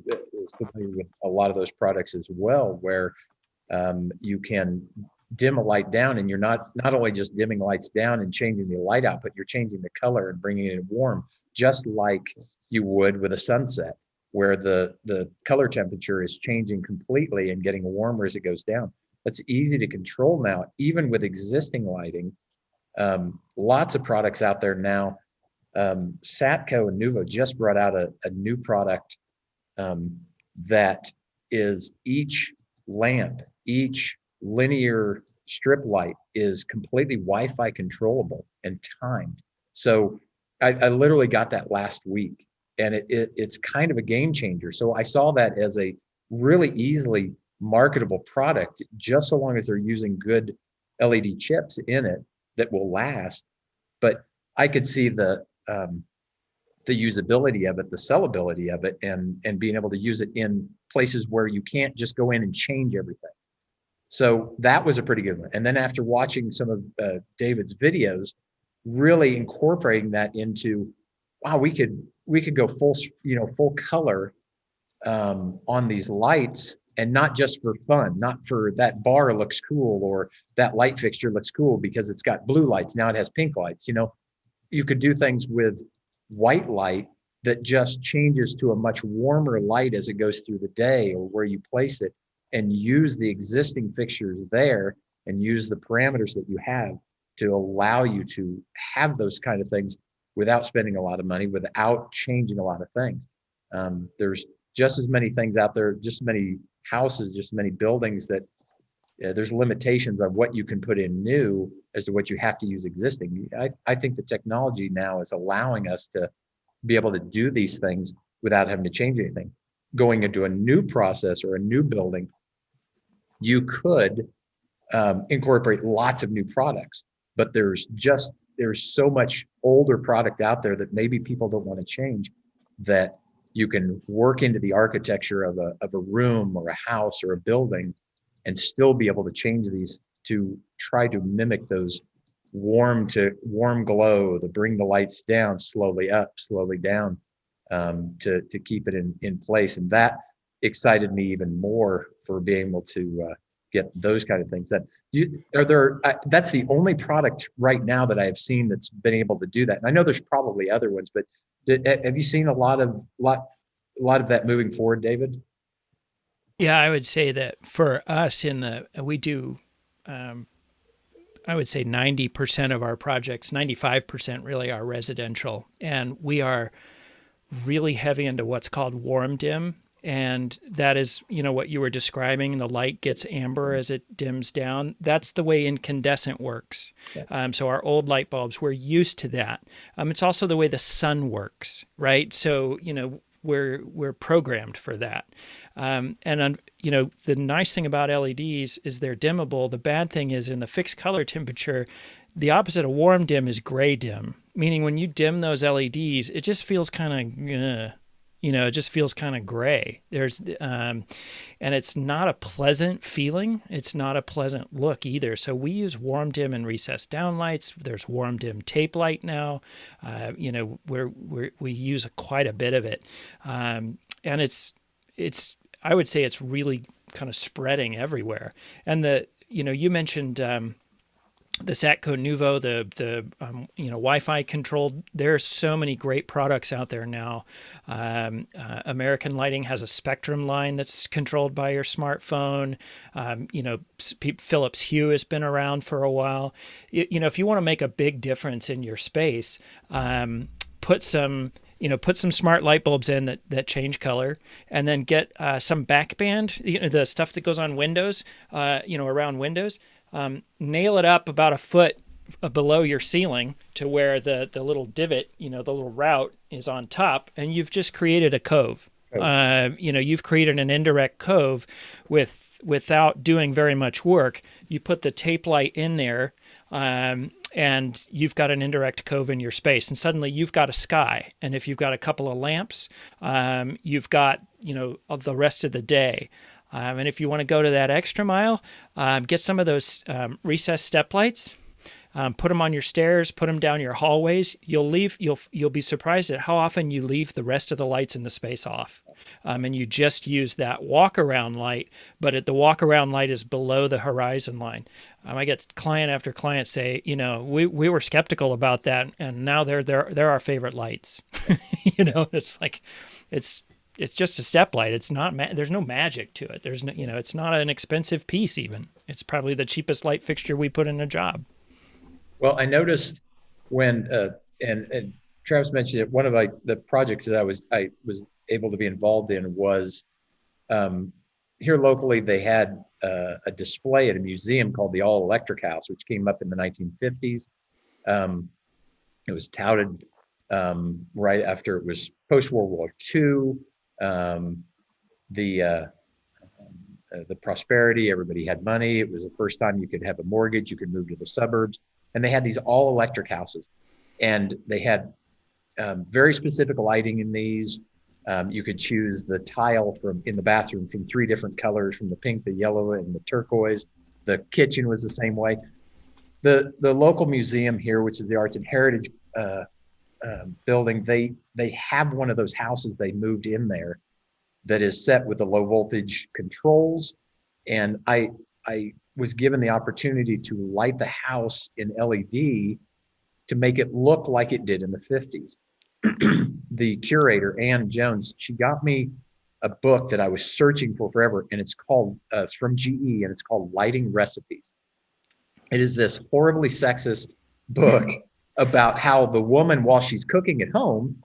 familiar with a lot of those products as well, where you can dim a light down, and you're not only just dimming lights down and changing the light output, you're changing the color and bringing it warm, just like you would with a sunset, where the color temperature is changing completely and getting warmer as it goes down. That's easy to control now, even with existing lighting. Lots of products out there now. Satco and Nuvo just brought out a new product that is each lamp, each linear strip light is completely Wi-Fi controllable and timed. So I literally got that last week, and it's kind of a game changer. So I saw that as a really easily marketable product, just so long as they're using good LED chips in it that will last. But I could see the usability of it, the sellability of it, and being able to use it in places where you can't just go in and change everything. So that was a pretty good one. And then after watching some of David's videos, really incorporating that into, wow, we could go full color on these lights, and not just for fun, not for that bar looks cool or that light fixture looks cool because it's got blue lights. Now it has pink lights. You could do things with white light that just changes to a much warmer light as it goes through the day, or where you place it, and use the existing fixtures there and use the parameters that you have to allow you to have those kind of things without spending a lot of money, without changing a lot of things. There's just as many things out there, just as many houses, just as many buildings that there's limitations on what you can put in new as to what you have to use existing. I think the technology now is allowing us to be able to do these things without having to change anything. Going into a new process or a new building, you could incorporate lots of new products, but there's so much older product out there that maybe people don't want to change, that you can work into the architecture of a room or a house or a building and still be able to change these to try to mimic those warm glow, to bring the lights down, slowly up, slowly down, to keep it in place. And that excited me even more for being able to get those kind of things. That's the only product right now that I have seen that's been able to do that. And I know there's probably other ones, but have you seen a lot of that moving forward, David? Yeah, I would say that for us we do, I would say 90% of our projects, 95% really are residential. And we are really heavy into what's called warm dim. And that is, what you were describing. The light gets amber as it dims down. That's the way incandescent works. Yeah. So our old light bulbs, we're used to that. It's also the way the sun works, right? So, we're programmed for that. The nice thing about LEDs is they're dimmable. The bad thing is in the fixed color temperature, the opposite of warm dim is gray dim, meaning when you dim those LEDs, it just feels kind of, it just feels kind of gray. And it's not a pleasant feeling. It's not a pleasant look either. So we use warm dim and recessed downlights. There's warm dim tape light now. We use quite a bit of it. And it's I would say it's really kind of spreading everywhere. And you mentioned the Satco Nuvo, the Wi-Fi controlled. There's so many great products out there now. American Lighting has a Spectrum line that's controlled by your smartphone. Philips Hue has been around for a while. If you want to make a big difference in your space, put some smart light bulbs in that change color, and then get some backband, the stuff that goes on windows, around windows. Nail it up about a foot below your ceiling to where the little divot, the little route is on top, and you've just created a cove. You've created an indirect cove without doing very much work. You put the tape light in there, and you've got an indirect cove in your space, and suddenly you've got a sky. And if you've got a couple of lamps, you've got, the rest of the day. And if you want to go to that extra mile, get some of those recessed step lights, put them on your stairs, put them down your hallways. You'll be surprised at how often you leave the rest of the lights in the space off. And you just use that walk around light, but the walk around light is below the horizon line. I get client after client say, we were skeptical about that, and now they're our favorite lights. It's like, it's just a step light. It's not, there's no magic to it. There's no, it's not an expensive piece even. It's probably the cheapest light fixture we put in a job. Well, I noticed when, and Travis mentioned it, one of the projects that I was able to be involved in was, here locally, they had a display at a museum called the All Electric House, which came up in the 1950s. It was touted right after it was post-World War II. The prosperity, everybody had money. It was the first time you could have a mortgage, you could move to the suburbs. And they had these all electric houses, and they had very specific lighting in these. You could choose the tile in the bathroom from 3 different colors, from the pink, the yellow, and the turquoise. The kitchen was the same way. The local museum here, which is the Arts and Heritage building, they have one of those houses they moved in there that is set with the low voltage controls. And I was given the opportunity to light the house in LED to make it look like it did in the 50s. The curator, Ann Jones, she got me a book that I was searching for forever, and it's from GE, and it's called Lighting Recipes. It is this horribly sexist book about how the woman, while she's cooking at home,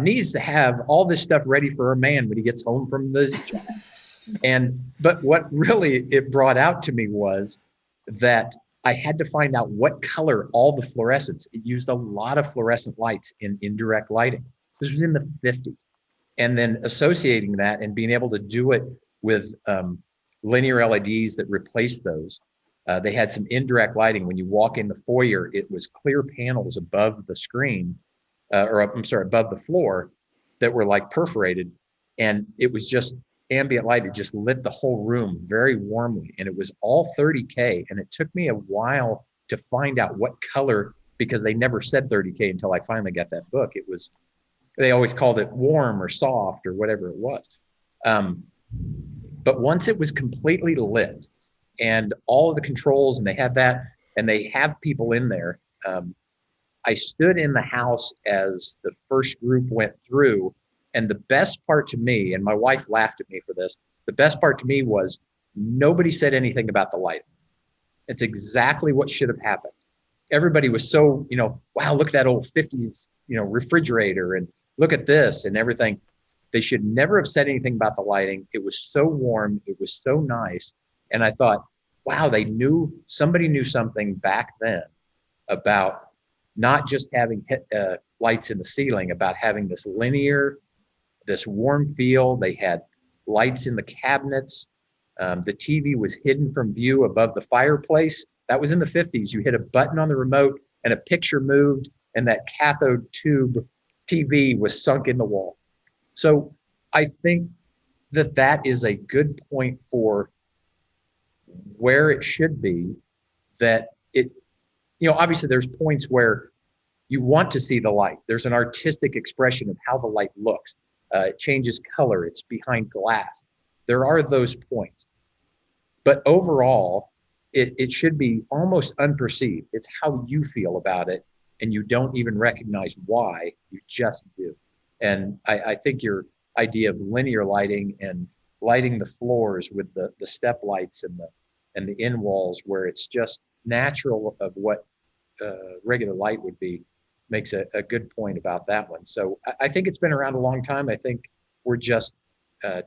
needs to have all this stuff ready for her man when he gets home from the job. But what really it brought out to me was that I had to find out what color all the fluorescents. It used a lot of fluorescent lights in indirect lighting. This was in the 50s. And then associating that and being able to do it with linear LEDs that replaced those. They had some indirect lighting. When you walk in the foyer, it was clear panels above the screen, above the floor that were like perforated. And it was just ambient light. It just lit the whole room very warmly. And it was all 30K. And it took me a while to find out what color, because they never said 30K until I finally got that book. They always called it warm or soft or whatever it was. But once it was completely lit and all of the controls, and they had that, and they have people in there, I stood in the house as the first group went through. And the best part to me, and my wife laughed at me for this, the best part to me was nobody said anything about the lighting. It's exactly what should have happened. Everybody was so, wow, look at that old 50s, refrigerator, and look at this and everything. They should never have said anything about the lighting. It was so warm. It was so nice. And I thought, wow, somebody knew something back then about not just having lights in the ceiling, about having this linear, this warm feel. They had lights in the cabinets. The TV was hidden from view above the fireplace. That was in the 50s. You hit a button on the remote and a picture moved, and that cathode tube TV was sunk in the wall. So I think that is a good point for where it should be, that it, obviously there's points where you want to see the light. There's an artistic expression of how the light looks. It changes color. It's behind glass. There are those points. But overall, it should be almost unperceived. It's how you feel about it, and you don't even recognize why. You just do. And I think your idea of linear lighting and lighting the floors with the step lights and the in walls, where it's just natural of what regular light would be, makes a good point about that one. So I think it's been around a long time. I think we're just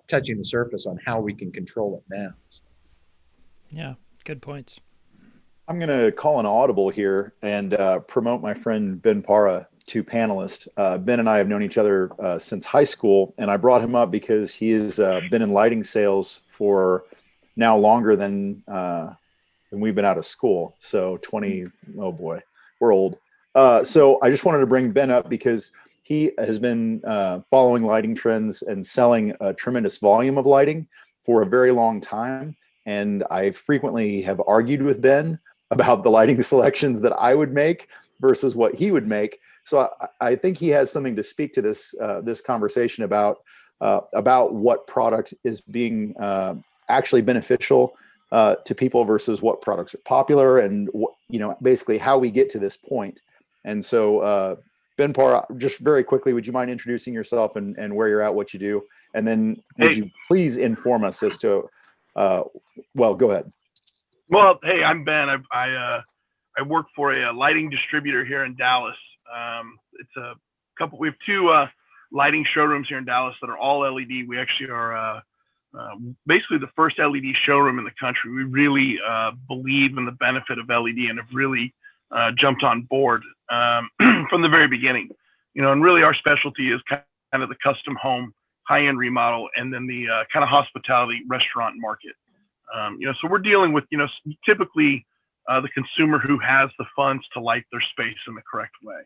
touching the surface on how we can control it now. Yeah, good points. I'm going to call an audible here and promote my friend Ben Para to panelist. Ben and I have known each other since high school, and I brought him up because he has been in lighting sales for now longer than we've been out of school. So 20, oh boy, we're old. So I just wanted to bring Ben up because he has been following lighting trends and selling a tremendous volume of lighting for a very long time. And I frequently have argued with Ben about the lighting selections that I would make versus what he would make. So I think he has something to speak to this conversation about what product is being actually beneficial to people versus what products are popular, and basically how we get to this point. And so Ben Parr, just very quickly, would you mind introducing yourself and where you're at, what you do? And then would you please inform us as to, well, go ahead. Well, hey, I'm Ben. I work for a lighting distributor here in Dallas. We have two lighting showrooms here in Dallas that are all LED. We actually are basically the first LED showroom in the country. We really believe in the benefit of LED and have really jumped on board from the very beginning. And really our specialty is kind of the custom home, high-end remodel, and then the kind of hospitality restaurant market. So we're dealing with, typically the consumer who has the funds to light their space in the correct way.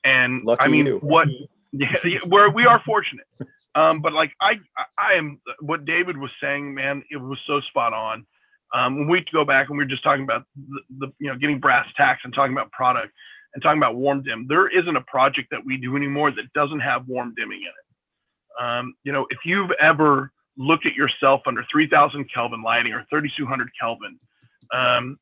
And Lucky I mean, you. we are fortunate. But like I am, what David was saying, man, it was so spot on. When we go back and we were just talking about the getting brass tacks and talking about product and talking about warm dim, there isn't a project that we do anymore that doesn't have warm dimming in it. If you've ever looked at yourself under 3000 Kelvin lighting or 3200 Kelvin, and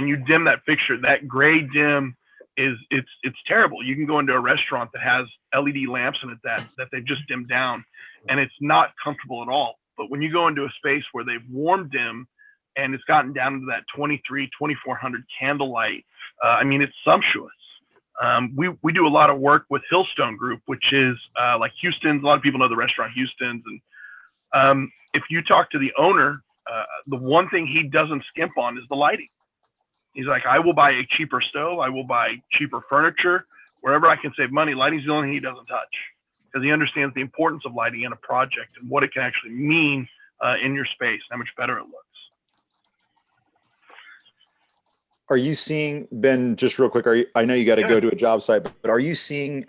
you dim that fixture, that gray dim it's terrible. You can go into a restaurant that has LED lamps in it that they've just dimmed down, and it's not comfortable at all. But when you go into a space where they've warm dim and it's gotten down into that 2400 candlelight, it's sumptuous. We do a lot of work with Hillstone Group, which is like Houston's. A lot of people know the restaurant Houston's, and if you talk to the owner, the one thing he doesn't skimp on is the lighting. He's like, I will buy a cheaper stove, I will buy cheaper furniture, wherever I can save money. Lighting's the only thing he doesn't touch, because he understands the importance of lighting in a project and what it can actually mean in your space, how much better it looks. Are you seeing, Ben, just real quick, I know you got to go to a job site, but are you seeing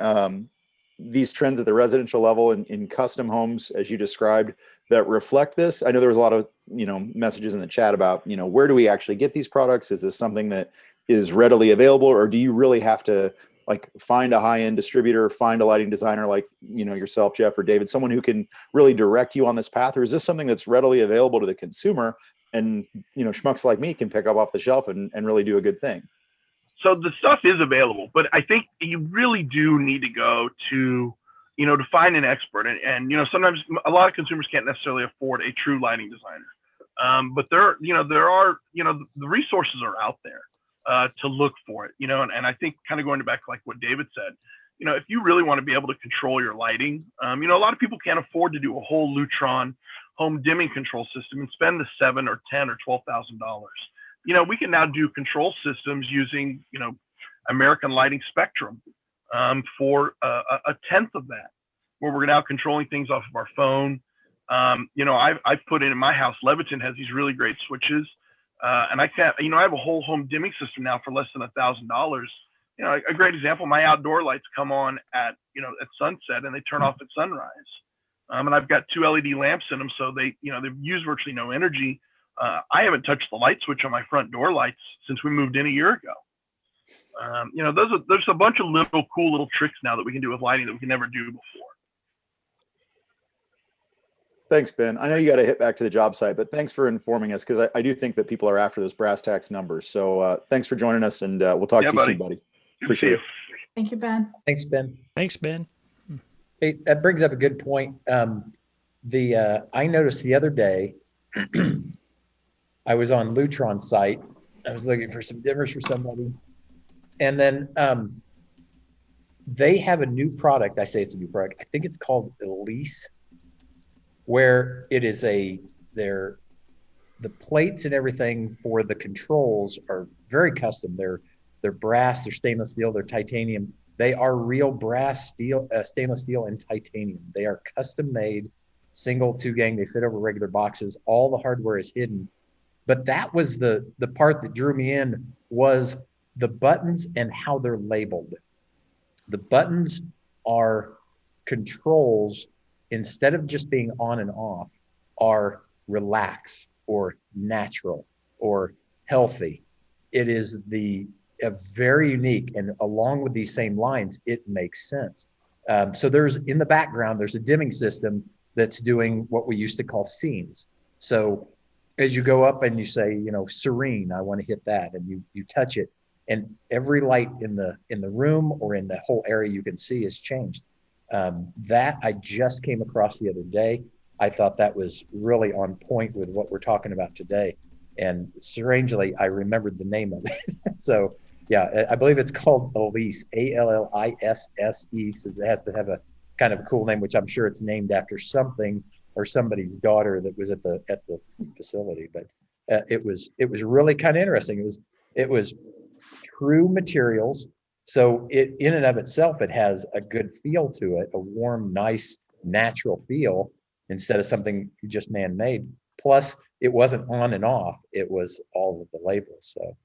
these trends at the residential level in custom homes, as you described, that reflect this? I know there was a lot of, messages in the chat about, where do we actually get these products? Is this something that is readily available, or do you really have to like find a high-end distributor, find a lighting designer like, yourself, Jeff, or David, someone who can really direct you on this path? Or is this something that's readily available to the consumer and, schmucks like me can pick up off the shelf and really do a good thing? So the stuff is available, but I think you really do need to go to, to find an expert. And sometimes a lot of consumers can't necessarily afford a true lighting designer. But there are, the resources are out there to look for it, and I think kind of going back to like what David said, if you really want to be able to control your lighting, a lot of people can't afford to do a whole Lutron home dimming control system and spend the $7,000 or $10,000 or $12,000. We can now do control systems using, American Lighting Spectrum for a tenth of that, where we're now controlling things off of our phone. I've put in my house, Leviton has these really great switches, and I can't, I have a whole home dimming system now for less than $1,000. A great example, my outdoor lights come on at sunset and they turn off at sunrise. And I've got 2 LED lamps in them, so they use virtually no energy. I haven't touched the light switch on my front door lights since we moved in a year ago. There's a bunch of cool little tricks now that we can do with lighting that we can never do before. Thanks, Ben. I know you got to hit back to the job site, but thanks for informing us, because I do think that people are after those brass tacks numbers. So thanks for joining us, and we'll talk to you soon, buddy. Appreciate it. Thank you, Ben. Thanks, Ben. Thanks, Ben. Hey, that brings up a good point. I noticed the other day, I was on Lutron's site. I was looking for some dimmers for somebody. And then they have a new product. I say it's a new product. I think it's called Elise, where it is the plates and everything for the controls are very custom. They're brass, they're stainless steel, they're titanium. They are real brass, steel, stainless steel, and titanium. They are custom made, single 2-gang. They fit over regular boxes. All the hardware is hidden. But that was the part that drew me in, was the buttons and how they're labeled. The buttons are controls, instead of just being on and off, are relax or natural or healthy. It is a very unique, and along with these same lines, it makes sense. So there's, in the background, there's a dimming system that's doing what we used to call scenes. So as you go up and you say, serene, I want to hit that, and you touch it, and every light in the room or in the whole area you can see is changed. That I just came across the other day. I thought that was really on point with what we're talking about today. And strangely, I remembered the name of it. So yeah, I believe it's called Elise, A-L-L-I-S-S-E. So it has to have a kind of a cool name, which I'm sure it's named after something or somebody's daughter that was at the facility. But it was really kind of interesting. It was true materials. So it, in and of itself, it has a good feel to it, a warm, nice, natural feel, instead of something just man-made. Plus, it wasn't on and off. It was all of the labels. So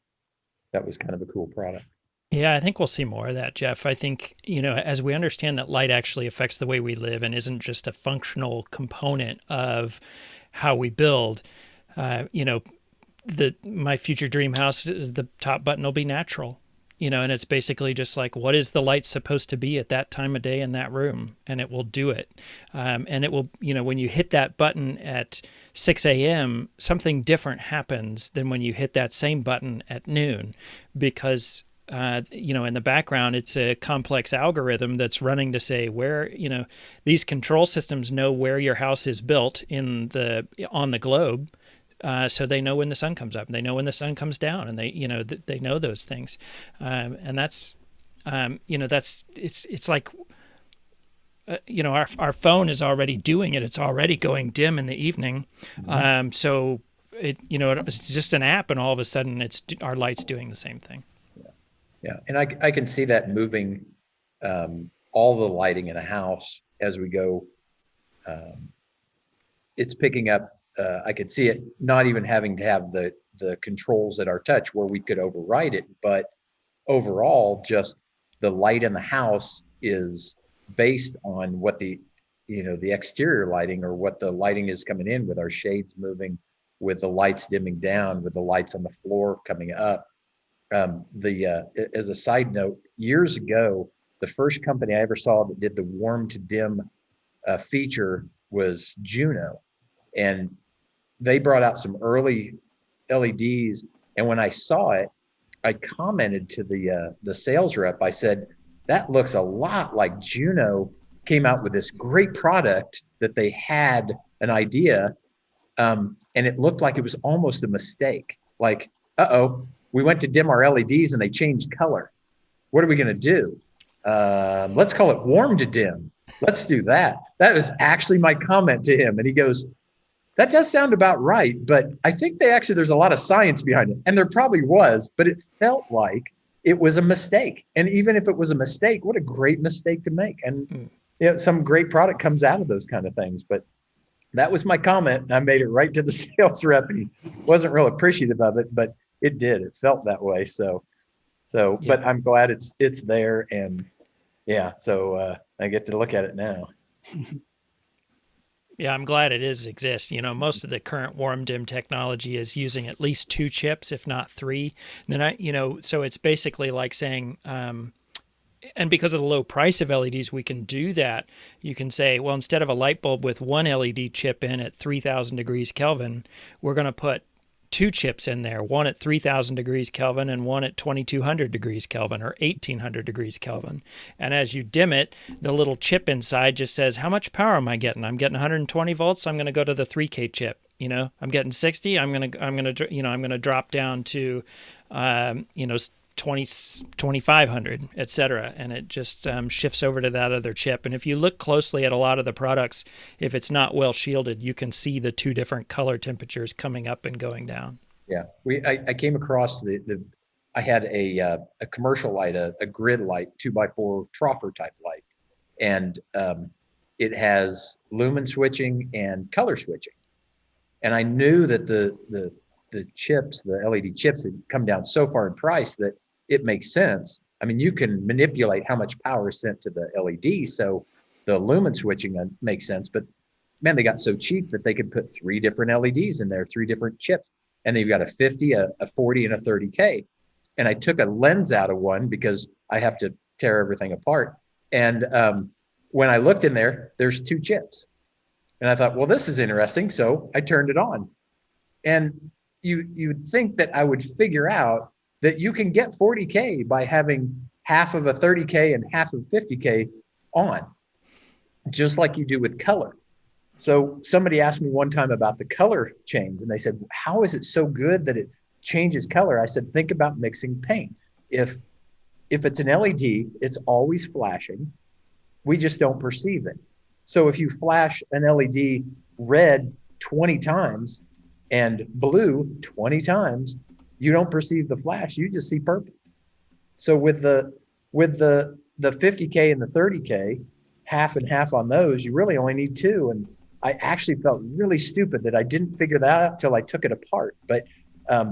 that was kind of a cool product. Yeah, I think we'll see more of that, Jeff. I think, as we understand that light actually affects the way we live and isn't just a functional component of how we build, my future dream house, the top button will be natural. And it's basically just like, what is the light supposed to be at that time of day in that room? And it will do it. And it will, when you hit that button at 6 a.m., something different happens than when you hit that same button at noon, because, in the background, it's a complex algorithm that's running to say where, these control systems know where your house is built on the globe. So they know when the sun comes up, and they know when the sun comes down, and they know those things. And that's, it's like, our phone is already doing it. It's already going dim in the evening. So it's just an app, and all of a sudden our light's doing the same thing. Yeah. And I can see that moving all the lighting in a house as we go. It's picking up. I could see it not even having to have the controls at our touch where we could override it, but overall, just the light in the house is based on what the exterior lighting, or what the lighting is coming in, with our shades moving, with the lights dimming down, with the lights on the floor coming up. As a side note, years ago, the first company I ever saw that did the warm to dim feature was Juno, and they brought out some early LEDs. And when I saw it, I commented to the sales rep. I said, that looks a lot like Juno came out with this great product that they had an idea, and it looked like it was almost a mistake. Like, we went to dim our LEDs and they changed color. What are we going to do? Let's call it warm to dim. Let's do that. That was actually my comment to him. And he goes, that does sound about right, but I think there's a lot of science behind it. And there probably was, but it felt like it was a mistake. And even if it was a mistake, what a great mistake to make. And some great product comes out of those kind of things. But that was my comment, and I made it right to the sales rep, and he wasn't real appreciative of it, but it did. It felt that way. So, but I'm glad it's there, and so I get to look at it now. Yeah, I'm glad it exists. Most of the current warm dim technology is using at least 2 chips, if not 3. And then so it's basically like saying, and because of the low price of LEDs, we can do that. You can say, well, instead of a light bulb with 1 LED chip in at 3,000 degrees Kelvin, we're going to put 2 chips in there, one at 3,000 degrees Kelvin and one at 2,200 degrees Kelvin or 1,800 degrees Kelvin. And as you dim it, the little chip inside just says, how much power am I getting? I'm getting 120 volts. I'm going to go to the 3K chip. I'm getting 60. I'm going to drop down to, 2,500, et cetera. And it just shifts over to that other chip. And if you look closely at a lot of the products, if it's not well shielded, you can see the 2 different color temperatures coming up and going down. Yeah, I came across I had a commercial light, a grid light, 2x4 troffer type light. And it has lumen switching and color switching. And I knew that the chips, the LED chips, had come down so far in price that it makes sense. I mean, you can manipulate how much power is sent to the LED, so the lumen switching makes sense. But man, they got so cheap that they could put 3 different LEDs in there, 3 different chips, and they've got a 50, a 40, and a 30K. And I took a lens out of one because I have to tear everything apart. And when I looked in there, there's 2 chips, and I thought, well, this is interesting. So I turned it on, and you'd think that I would figure out that you can get 40K by having half of a 30K and half of 50K on, just like you do with color. So somebody asked me one time about the color change, and they said, how is it so good that it changes color? I said, think about mixing paint. If it's an LED, it's always flashing. We just don't perceive it. So if you flash an LED red 20 times and blue 20 times, you don't perceive the flash, you just see purple. So with the 50K and the 30K, half and half on those, you really only need 2. And I actually felt really stupid that I didn't figure that out till I took it apart. But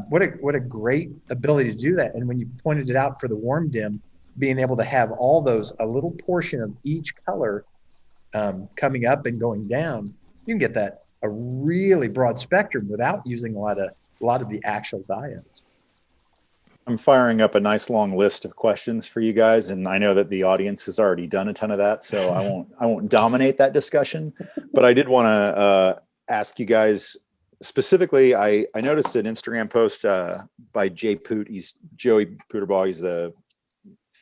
what a great ability to do that. And when you pointed it out for the warm dim, being able to have all those, a little portion of each color coming up and going down, you can get that a really broad spectrum without using a lot of the actual diodes. I'm firing up a nice long list of questions for you guys, and I know that the audience has already done a ton of that, so I won't dominate that discussion. But I did want to ask you guys specifically. I noticed an Instagram post by Jay Poot. He's Joey Pooterbaugh.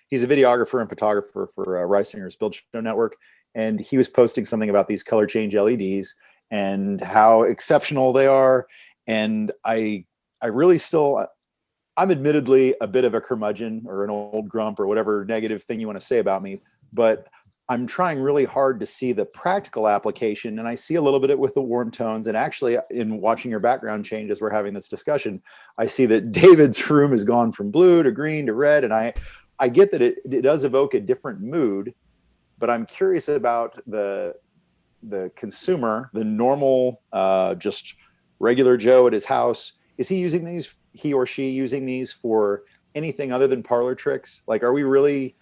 He's a videographer and photographer for Reisinger's Build Show Network, and he was posting something about these color change LEDs and how exceptional they are. And I really still, I'm admittedly a bit of a curmudgeon or an old grump or whatever negative thing you want to say about me, but I'm trying really hard to see the practical application. And I see a little bit with the warm tones. And actually, in watching your background change as we're having this discussion, I see that David's room has gone from blue to green to red. And I get that it does evoke a different mood, but I'm curious about the consumer, the normal, just regular Joe at his house. Is he or she using these for anything other than parlor tricks? Like, are we really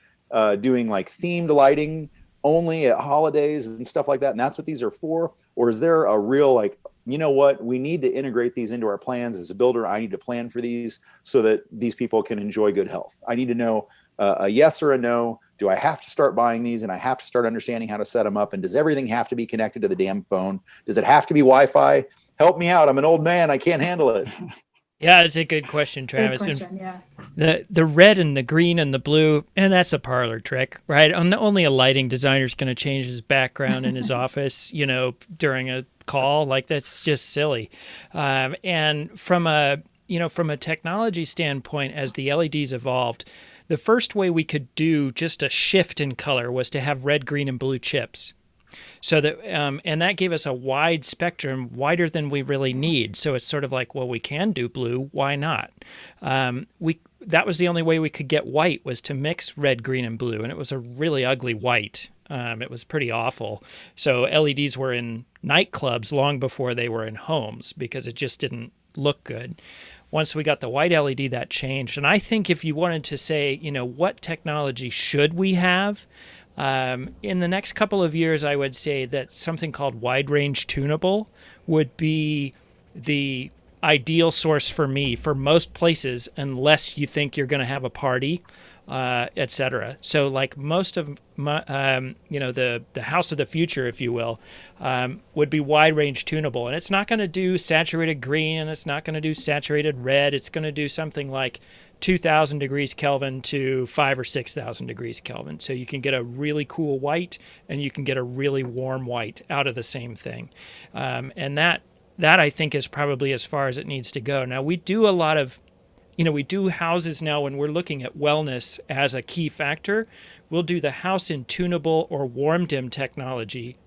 doing like themed lighting only at holidays and stuff like that, and that's what these are for? Or is there a real, like, you know what, we need to integrate these into our plans as a builder? I need to plan for these so that these people can enjoy good health. I need to know a yes or a no. Do I have to start buying these, and I have to start understanding how to set them up? And does everything have to be connected to the damn phone? Does it have to be Wi-Fi? Help me out. I'm an old man. I can't handle it. Yeah, it's a good question, Travis. Good question, yeah. The red and the green and the blue, and that's a parlor trick, right? Only a lighting designer is going to change his background in his office, during a call. Like, that's just silly. And from a technology standpoint, as the LEDs evolved, the first way we could do just a shift in color was to have red, green, and blue chips. So that and that gave us a wide spectrum, wider than we really need. So it's sort of like, well, we can do blue, why not? That was the only way we could get white, was to mix red, green, and blue, and it was a really ugly white. It was pretty awful. So LEDs were in nightclubs long before they were in homes because it just didn't look good. Once we got the white LED, that changed. And I think if you wanted to say, what technology should we have? In the next couple of years, I would say that something called wide range tunable would be the ideal source for me for most places, unless you think you're going to have a party, etc. So like most of my, the house of the future, if you will, would be wide range tunable. And it's not going to do saturated green, and it's not going to do saturated red. It's going to do something like 2,000 degrees Kelvin to 5,000 or 6,000 degrees Kelvin. So you can get a really cool white, and you can get a really warm white out of the same thing. And that I think is probably as far as it needs to go. Now, we do a lot of, we do houses now when we're looking at wellness as a key factor. We'll do the house in tunable or warm dim technology.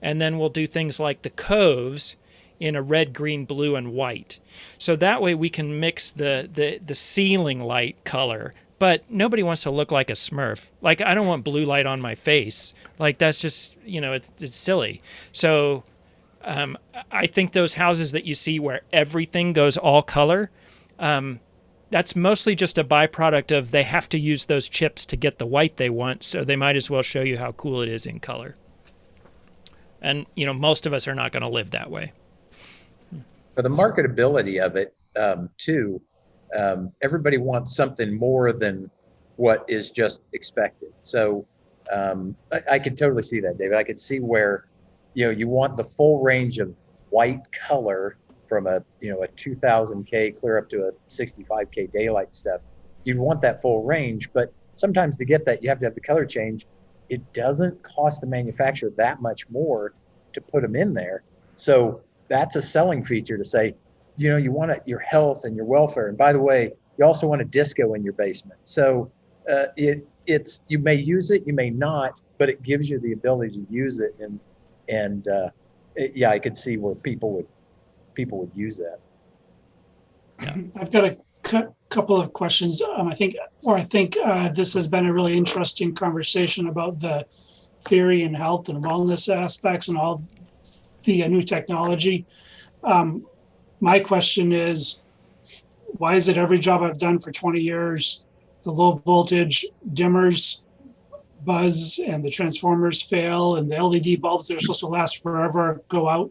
And then we'll do things like the coves in a red, green, blue, and white. So that way we can mix the ceiling light color. But nobody wants to look like a Smurf. Like, I don't want blue light on my face. Like, that's just, it's silly. So I think those houses that you see where everything goes all color, that's mostly just a byproduct of they have to use those chips to get the white they want, so they might as well show you how cool it is in color. And, most of us are not going to live that way. For the marketability of it, too, everybody wants something more than what is just expected. So I could totally see that, David. I could see where, you want the full range of white color from a 2000K clear up to a 65K daylight stuff. You'd want that full range, but sometimes to get that, you have to have the color change. It doesn't cost the manufacturer that much more to put them in there. So that's a selling feature to say, you want your health and your welfare. And by the way, you also want a disco in your basement. So it's you may use it, you may not, but it gives you the ability to use it. And I could see where people would use that. Yeah. I've got a couple of questions. I think this has been a really interesting conversation about the theory and health and wellness aspects and all the new technology. My question is, why is it every job I've done for 20 years, the low voltage dimmers buzz and the transformers fail and the LED bulbs that are supposed to last forever go out?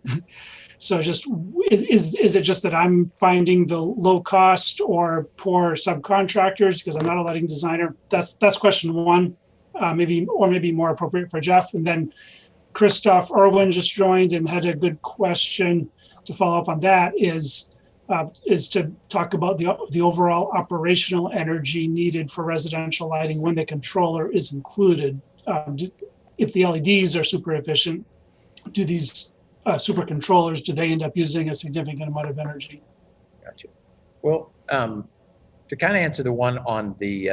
So just is it just that I'm finding the low cost or poor subcontractors because I'm not a lighting designer? That's question one, maybe more appropriate for Jeff. And then Christoph Irwin just joined and had a good question to follow up on that is to talk about the overall operational energy needed for residential lighting when the controller is included. If the LEDs are super efficient, do these super controllers, do they end up using a significant amount of energy? Gotcha. Well, to kind of answer the one on the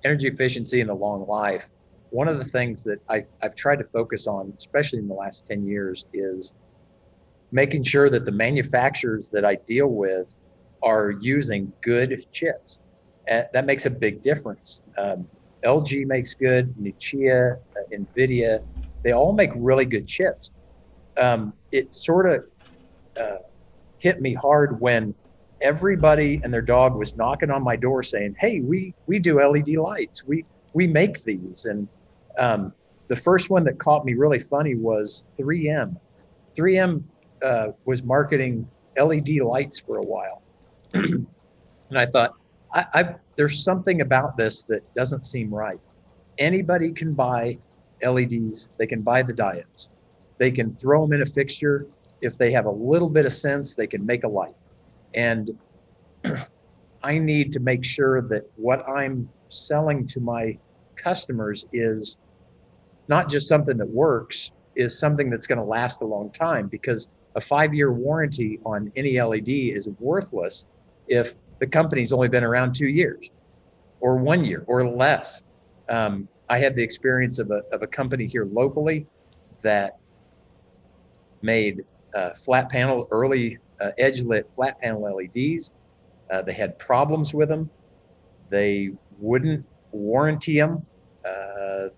energy efficiency and the long life, one of the things that I've tried to focus on, especially in the last 10 years, is making sure that the manufacturers that I deal with are using good chips. That makes a big difference. LG makes good, Nichia, NVIDIA, they all make really good chips. It sort of hit me hard when everybody and their dog was knocking on my door saying, hey, we do LED lights. We make these. And the first one that caught me really funny was 3M. 3M was marketing LED lights for a while. And I thought, there's something about this that doesn't seem right. Anybody can buy LEDs. They can buy the diodes. They can throw them in a fixture. If they have a little bit of sense, they can make a light. And I need to make sure that what I'm selling to my customers is not just something that works, is something that's going to last a long time, because a 5-year warranty on any LED is worthless if the company's only been around 2 years or 1 year or less. I had the experience of a company here locally that made flat panel, early edge lit flat panel LEDs. They had problems with them. They wouldn't warranty them.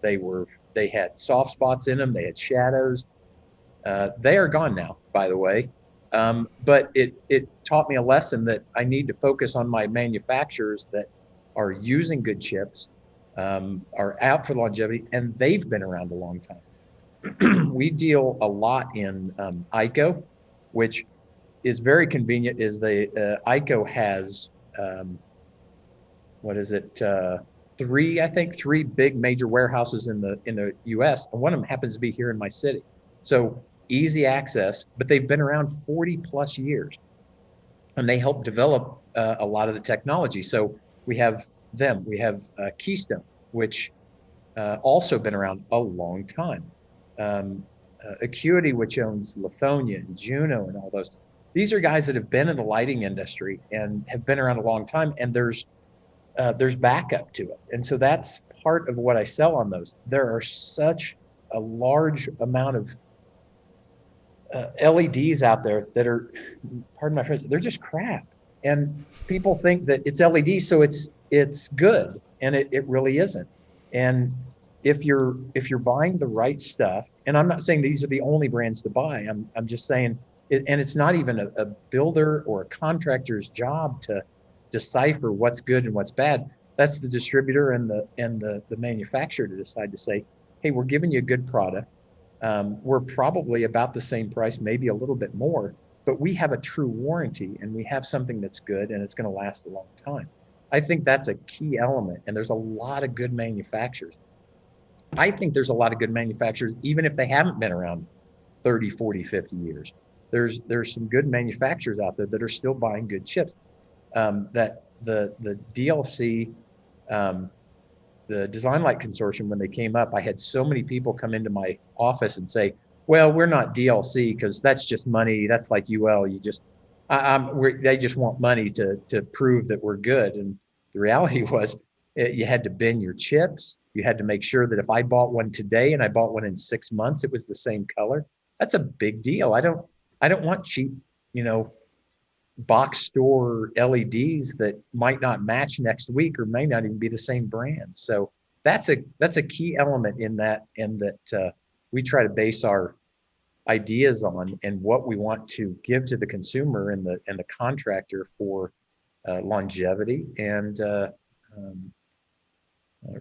They had soft spots in them. They had shadows. They are gone now, by the way. But it taught me a lesson that I need to focus on my manufacturers that are using good chips, are out for longevity, and they've been around a long time. We deal a lot in ICO, which is very convenient. Is the ICO has three big major warehouses in the U.S. and one of them happens to be here in my city. So easy access, but they've been around 40 plus years, and they help develop a lot of the technology. So we have them. We have Keystone, which also been around a long time. Acuity, which owns Lithonia and Juno and all those. These are guys that have been in the lighting industry and have been around a long time, and there's backup to it. And so that's part of what I sell on those. There are such a large amount of LEDs out there that are, pardon my French, they're just crap. And people think that it's LED, so it's good, and it really isn't. And if you're buying the right stuff, and I'm not saying these are the only brands to buy, I'm just saying, and it's not even a builder or a contractor's job to decipher what's good and what's bad. That's the distributor and the manufacturer to decide to say, hey, we're giving you a good product. We're probably about the same price, maybe a little bit more, but we have a true warranty and we have something that's good and it's going to last a long time. I think that's a key element, and there's a lot of good manufacturers. I think there's a lot of good manufacturers, even if they haven't been around 30, 40, 50 years. There's some good manufacturers out there that are still buying good chips. That the DLC, the Design Light Consortium, when they came up, I had so many people come into my office and say, well, we're not DLC because that's just money. That's like UL. You just, they just want money to prove that we're good. And the reality was you had to bin your chips. You had to make sure that if I bought one today and I bought one in 6 months, it was the same color. That's a big deal. I don't want cheap, box store LEDs that might not match next week or may not even be the same brand. So that's a key element in that, and that we try to base our ideas on and what we want to give to the consumer and the contractor for longevity and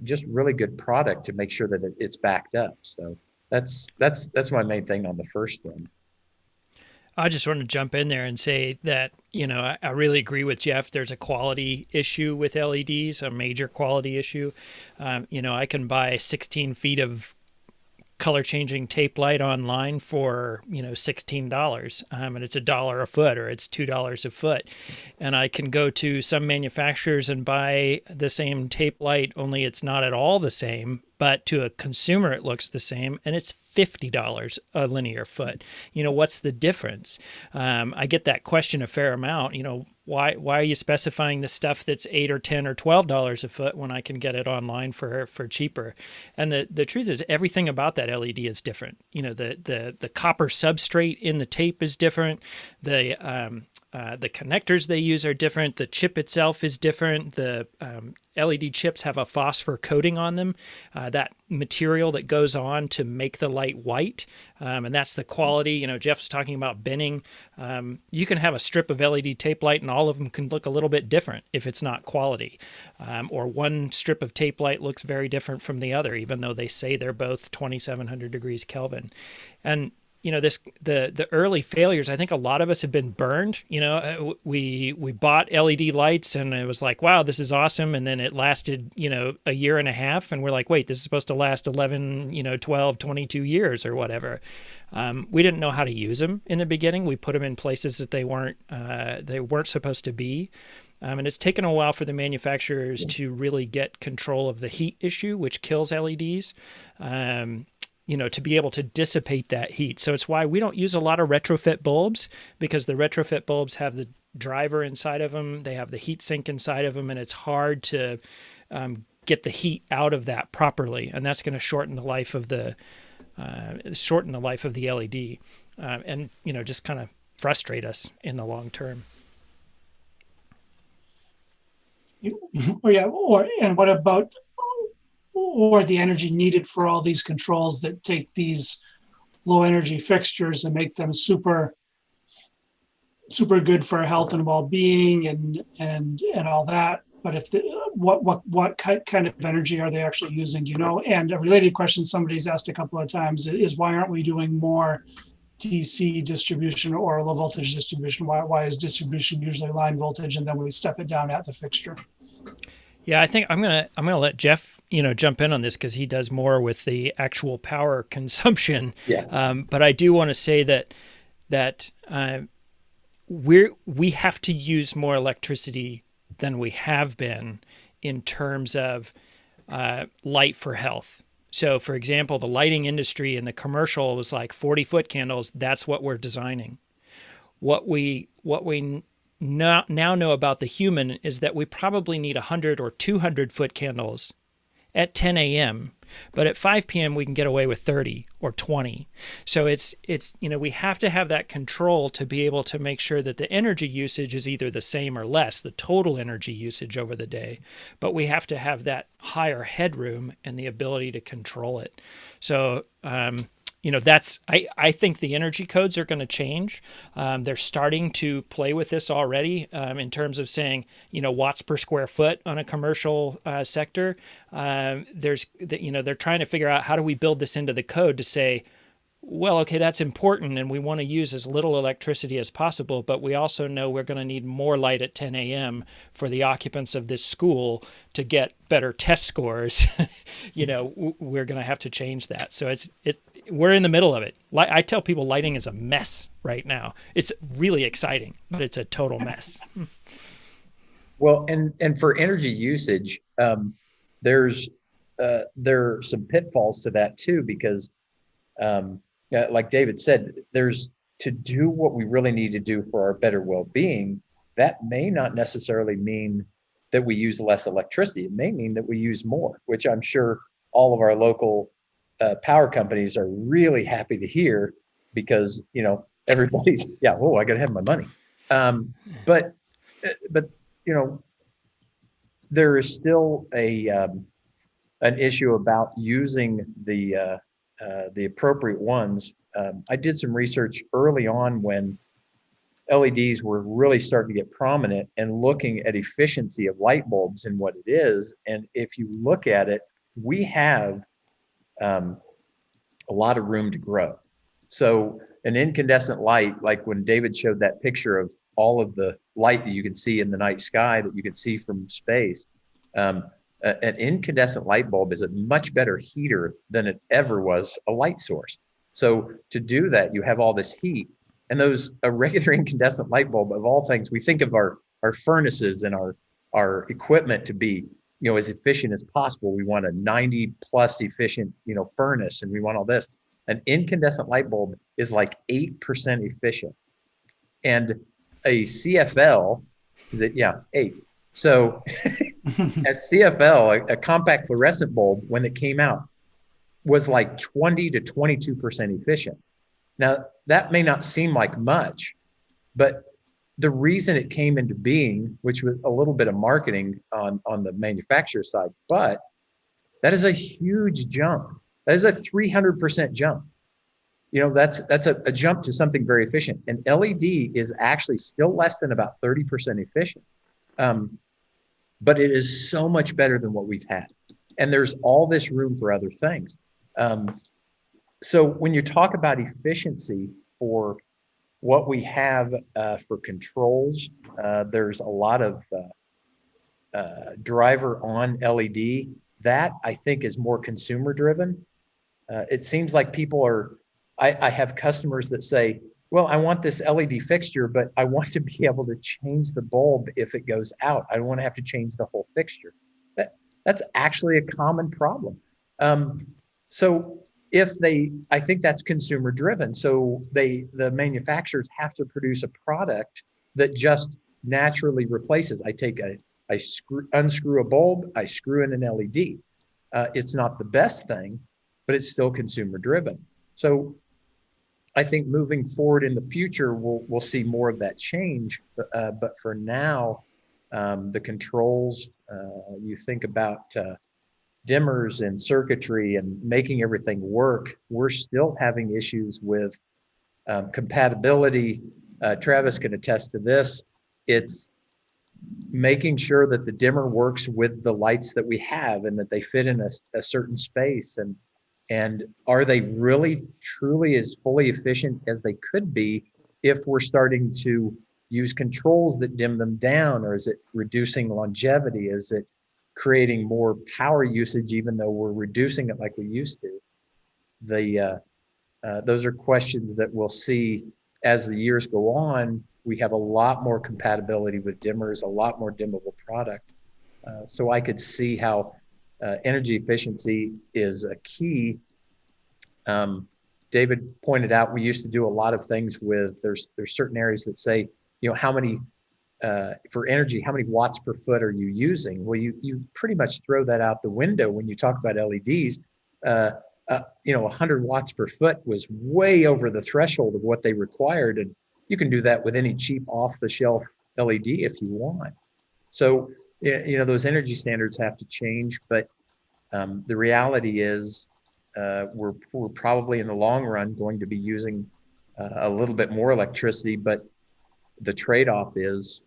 just really good product to make sure that it's backed up. So that's my main thing on the first one. I just want to jump in there and say that, I really agree with Jeff. There's a quality issue with LEDs, a major quality issue. I can buy 16 feet of color changing tape light online for, $16. And it's $1 a foot, or it's $2 a foot. And I can go to some manufacturers and buy the same tape light, only it's not at all the same, but to a consumer, it looks the same, and it's $50 a linear foot. What's the difference? I get that question a fair amount. Why are you specifying the stuff that's $8 or $10 or $12 a foot when I can get it online for cheaper? And the truth is, everything about that LED is different. The copper substrate in the tape is different. The connectors they use are different. The chip itself is different. The LED chips have a phosphor coating on them, that material that goes on to make the light white, and that's the quality. Jeff's talking about binning. You can have a strip of LED tape light and all of them can look a little bit different if it's not quality, or one strip of tape light looks very different from the other, even though they say they're both 2700 degrees Kelvin. And the early failures, I think a lot of us have been burned. We bought LED lights and it was like, wow, this is awesome. And then it lasted, a year and a half. And we're like, wait, this is supposed to last 11, 12, 22 years or whatever. We didn't know how to use them in the beginning. We put them in places that they weren't supposed to be. And it's taken a while for the manufacturers to really get control of the heat issue, which kills LEDs. To be able to dissipate that heat. So it's why we don't use a lot of retrofit bulbs, because the retrofit bulbs have the driver inside of them, they have the heat sink inside of them, and it's hard to get the heat out of that properly, and that's going to shorten the life of the LED, and just kind of frustrate us in the long term. And what about the energy needed for all these controls that take these low energy fixtures and make them super good for health and well-being and all that? But if what kind of energy are they actually using? Do you know? And a related question somebody's asked a couple of times is, why aren't we doing more DC distribution or low voltage distribution? Why is distribution usually line voltage and then we step it down at the fixture? Yeah, I think I'm gonna let Jeff, jump in on this because he does more with the actual power consumption. Yeah. But I do want to say that we have to use more electricity than we have been in terms of light for health. So, for example, the lighting industry and the commercial was like 40-foot candles. That's what we're designing. What we now know about the human is that we probably need 100 or 200-foot candles at 10 a.m., but at 5 p.m. we can get away with 30 or 20. So it's we have to have that control to be able to make sure that the energy usage is either the same or less, the total energy usage over the day, but we have to have that higher headroom and the ability to control it. So I think the energy codes are going to change. They're starting to play with this already in terms of saying, watts per square foot on a commercial sector. They're trying to figure out, how do we build this into the code to say, well, okay, that's important and we want to use as little electricity as possible, but we also know we're going to need more light at 10 a.m. for the occupants of this school to get better test scores. We're going to have to change that. So we're in the middle of it. I tell people lighting is a mess right now. It's really exciting, but it's a total mess. Well, and for energy usage, there are some pitfalls to that too, because like David said, to do what we really need to do for our better well-being, that may not necessarily mean that we use less electricity. It may mean that we use more, which I'm sure all of our local power companies are really happy to hear, because everybody's I got to have my money. But there is still an issue about using the appropriate ones. I did some research early on when LEDs were really starting to get prominent, and looking at efficiency of light bulbs and what it is. And if you look at it, we have a lot of room to grow. So an incandescent light, like when David showed that picture of all of the light that you can see in the night sky, that you can see from space, an incandescent light bulb is a much better heater than it ever was a light source. So to do that, you have all this heat, and a regular incandescent light bulb, of all things, we think of our furnaces and our equipment to be as efficient as possible. We want a 90 plus efficient, furnace, and we want all this. An incandescent light bulb is like 8% efficient. And a CFL, is it? Yeah, 8. So a CFL, a compact fluorescent bulb, when it came out, was like 20 to 22% efficient. Now, that may not seem like much, but the reason it came into being, which was a little bit of marketing on the manufacturer side, but that is a huge jump. That is a 300% jump. That's a jump to something very efficient. And LED is actually still less than about 30% efficient. But it is so much better than what we've had. And there's all this room for other things. So when you talk about efficiency for what we have for controls, there's a lot of driver on LED. That I think is more consumer driven. It seems like people are, I have customers that say, well, I want this LED fixture, but I want to be able to change the bulb if it goes out. I don't want to have to change the whole fixture. That's actually a common problem. So I think that's consumer driven. So the manufacturers have to produce a product that just naturally replaces. I unscrew a bulb, I screw in an LED. It's not the best thing, but it's still consumer driven. So I think moving forward in the future, we'll see more of that change. But for now, the controls, you think about dimmers and circuitry and making everything work, we're still having issues with compatibility. Travis can attest to this. It's making sure that the dimmer works with the lights that we have and that they fit in a certain space. And are they really, truly as fully efficient as they could be if we're starting to use controls that dim them down? Or is it reducing longevity? Is it creating more power usage even though we're reducing it like we used to? Those are questions that we'll see as the years go on. We have a lot more compatibility with dimmers, a lot more dimmable product. So I could see how energy efficiency is a key. David pointed out we used to do a lot of things with, there's certain areas that say, how many, for energy, how many watts per foot are you using? Well, you pretty much throw that out the window when you talk about LEDs. 100 watts per foot was way over the threshold of what they required. And you can do that with any cheap off-the-shelf LED if you want. So, those energy standards have to change, but the reality is we're probably in the long run going to be using a little bit more electricity, but the trade-off is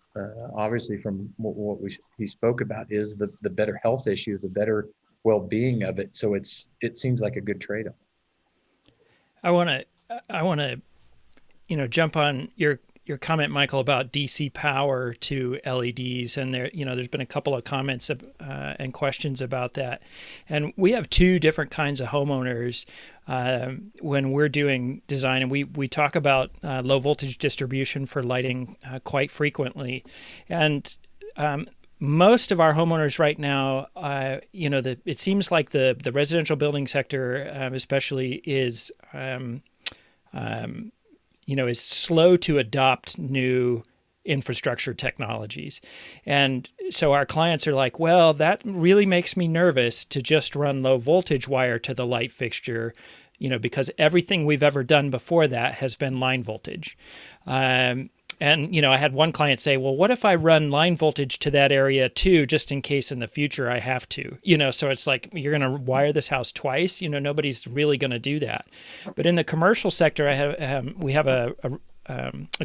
obviously from what he spoke about is the better health issue, the better well-being of it. So it seems like a good trade-off. I want to jump on your comment, Michael, about DC power to LEDs, and there's been a couple of comments and questions about that. And we have two different kinds of homeowners when we're doing design, and we talk about low voltage distribution for lighting quite frequently. And most of our homeowners right now, it seems like the residential building sector, especially, is is slow to adopt new infrastructure technologies. And so our clients are like, well, that really makes me nervous to just run low voltage wire to the light fixture, because everything we've ever done before that has been line voltage. And, I had one client say, well, what if I run line voltage to that area too, just in case in the future I have to, so it's like, you're going to wire this house twice, nobody's really going to do that. But in the commercial sector, we have a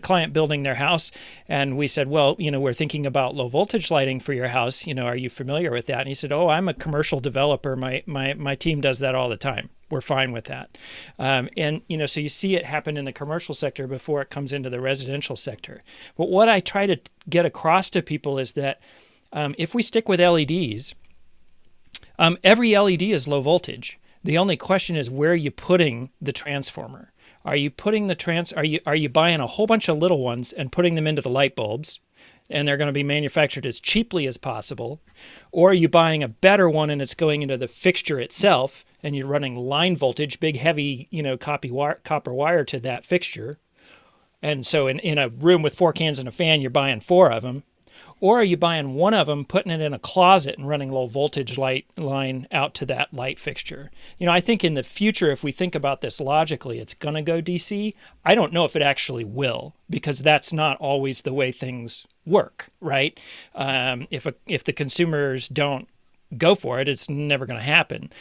client building their house, and we said, well, we're thinking about low voltage lighting for your house. Are you familiar with that? And he said, oh, I'm a commercial developer. My team does that all the time. We're fine with that. So you see it happen in the commercial sector before it comes into the residential sector. But what I try to get across to people is that if we stick with LEDs, every LED is low voltage. The only question is, where are you putting the transformer? Are you putting are you buying a whole bunch of little ones and putting them into the light bulbs? and they're going to be manufactured as cheaply as possible, or are you buying a better one and it's going into the fixture itself and you're running line voltage, big heavy, copper wire to that fixture. And so in a room with 4 cans and a fan, you're buying 4 of them. Or are you buying one of them, putting it in a closet and running low voltage light line out to that light fixture? I think in the future, if we think about this logically, it's going to go DC. I don't know if it actually will, because that's not always the way things work, right? If the consumers don't go for it, it's never going to happen.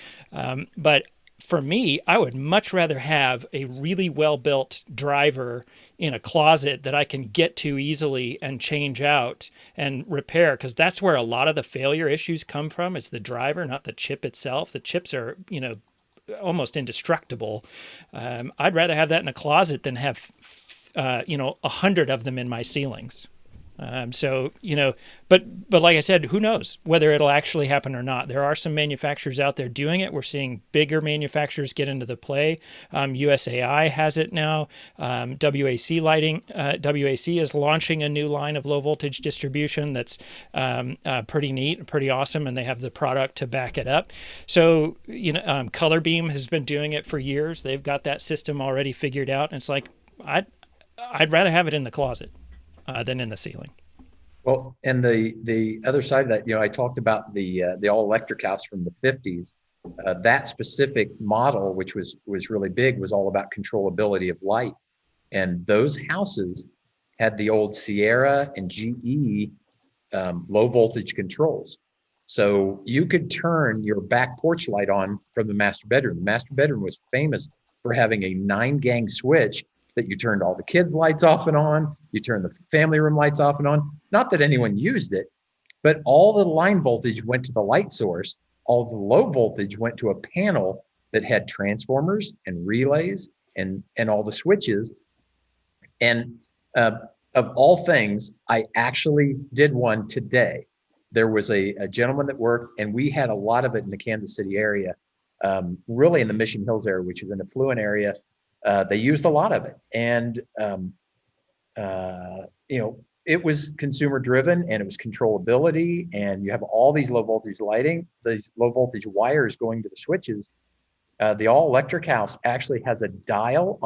But for me, I would much rather have a really well-built driver in a closet that I can get to easily and change out and repair, because that's where a lot of the failure issues come from. It's the driver, not the chip itself. The chips are, almost indestructible. I'd rather have that in a closet than have, 100 of them in my ceilings. But like I said, who knows whether it'll actually happen or not. There are some manufacturers out there doing it. We're seeing bigger manufacturers get into the play. USAI has it now. WAC Lighting, WAC is launching a new line of low voltage distribution that's pretty neat, pretty awesome, and they have the product to back it up. So, Color Beam has been doing it for years. They've got that system already figured out. And it's like, I'd rather have it in the closet than in the ceiling. Well, and the other side of that, I talked about the all electric house from the 50s. That specific model, which was really big, was all about controllability of light. And those houses had the old Sierra and GE low voltage controls. So you could turn your back porch light on from the master bedroom. The master bedroom was famous for having a 9-gang switch that you turned all the kids' lights off and on, you turned the family room lights off and on. Not that anyone used it, but all the line voltage went to the light source. All the low voltage went to a panel that had transformers and relays and all the switches. And of all things, I actually did one today. There was a gentleman that worked, and we had a lot of it in the Kansas City area, really in the Mission Hills area, which is an affluent area. They used a lot of it, and it was consumer driven, and it was controllability, and you have all these low voltage lighting, these low voltage wires going to the switches. The all electric house actually has a dial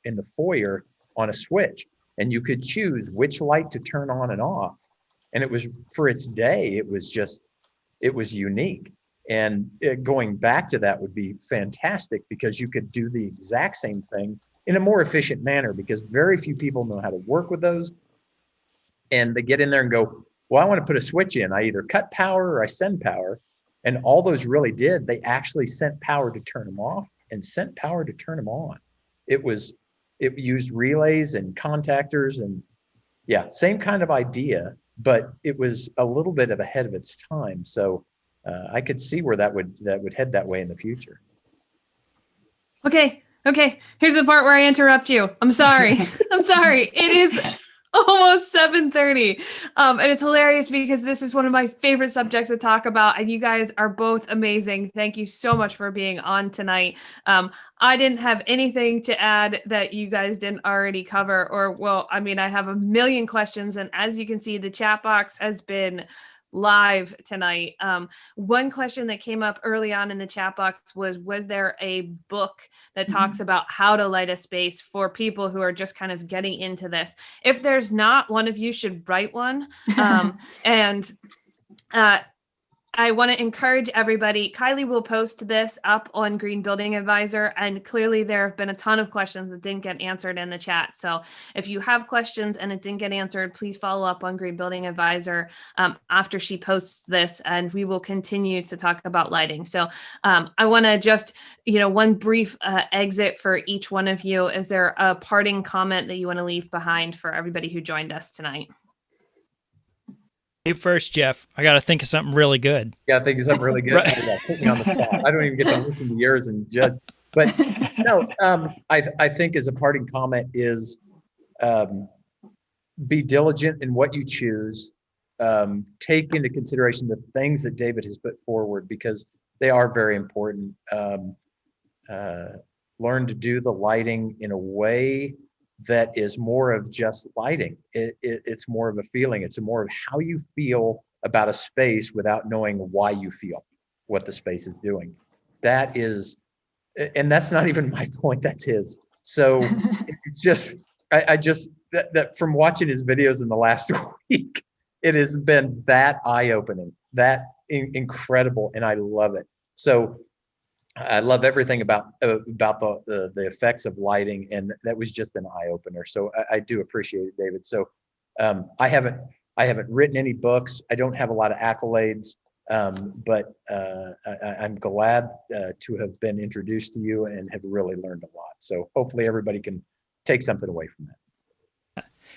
in the foyer on a switch, and you could choose which light to turn on and off. And it was, for its day, it was unique. And going back to that would be fantastic, because you could do the exact same thing in a more efficient manner, because very few people know how to work with those. And they get in there and go, well, I want to put a switch in. I either cut power or I send power. And all those really did, they actually sent power to turn them off and sent power to turn them on. It used relays and contactors, and same kind of idea, but it was a little bit ahead of its time. So I could see where that would head that way in the future. Okay. Here's the part where I interrupt you. I'm sorry. It is almost 7:30. And it's hilarious because this is one of my favorite subjects to talk about. And you guys are both amazing. Thank you so much for being on tonight. I didn't have anything to add that you guys didn't already cover, I have a million questions. And as you can see, the chat box has been live tonight. One question that came up early on in the chat box was there a book that talks about how to light a space for people who are just kind of getting into this? If there's not, one of you should write one. I want to encourage everybody. Kylie will post this up on Green Building Advisor, and clearly there have been a ton of questions that didn't get answered in the chat. So if you have questions and it didn't get answered, please follow up on Green Building Advisor after she posts this, and we will continue to talk about lighting. So I want to just, one brief exit for each one of you. Is there a parting comment that you want to leave behind for everybody who joined us tonight? You first, Jeff. I got to think of something really good. Yeah, I think of something really good. Right. Put me on the spot. I don't even get to listen to yours and judge. But no, I think as a parting comment is be diligent in what you choose. Take into consideration the things that David has put forward, because they are very important. Learn to do the lighting in a way that is more of just lighting. It's more of a feeling. It's more of how you feel about a space without knowing why you feel what the space is doing. That is, and that's not even my point, that's his. So it's just, I just, that from watching his videos in the last week, it has been that eye-opening, that incredible, and I love it. So I love everything about the effects of lighting, and that was just an eye-opener. So I do appreciate it, David. So I haven't written any books. I don't have a lot of accolades, but I'm glad to have been introduced to you and have really learned a lot. So hopefully everybody can take something away from that.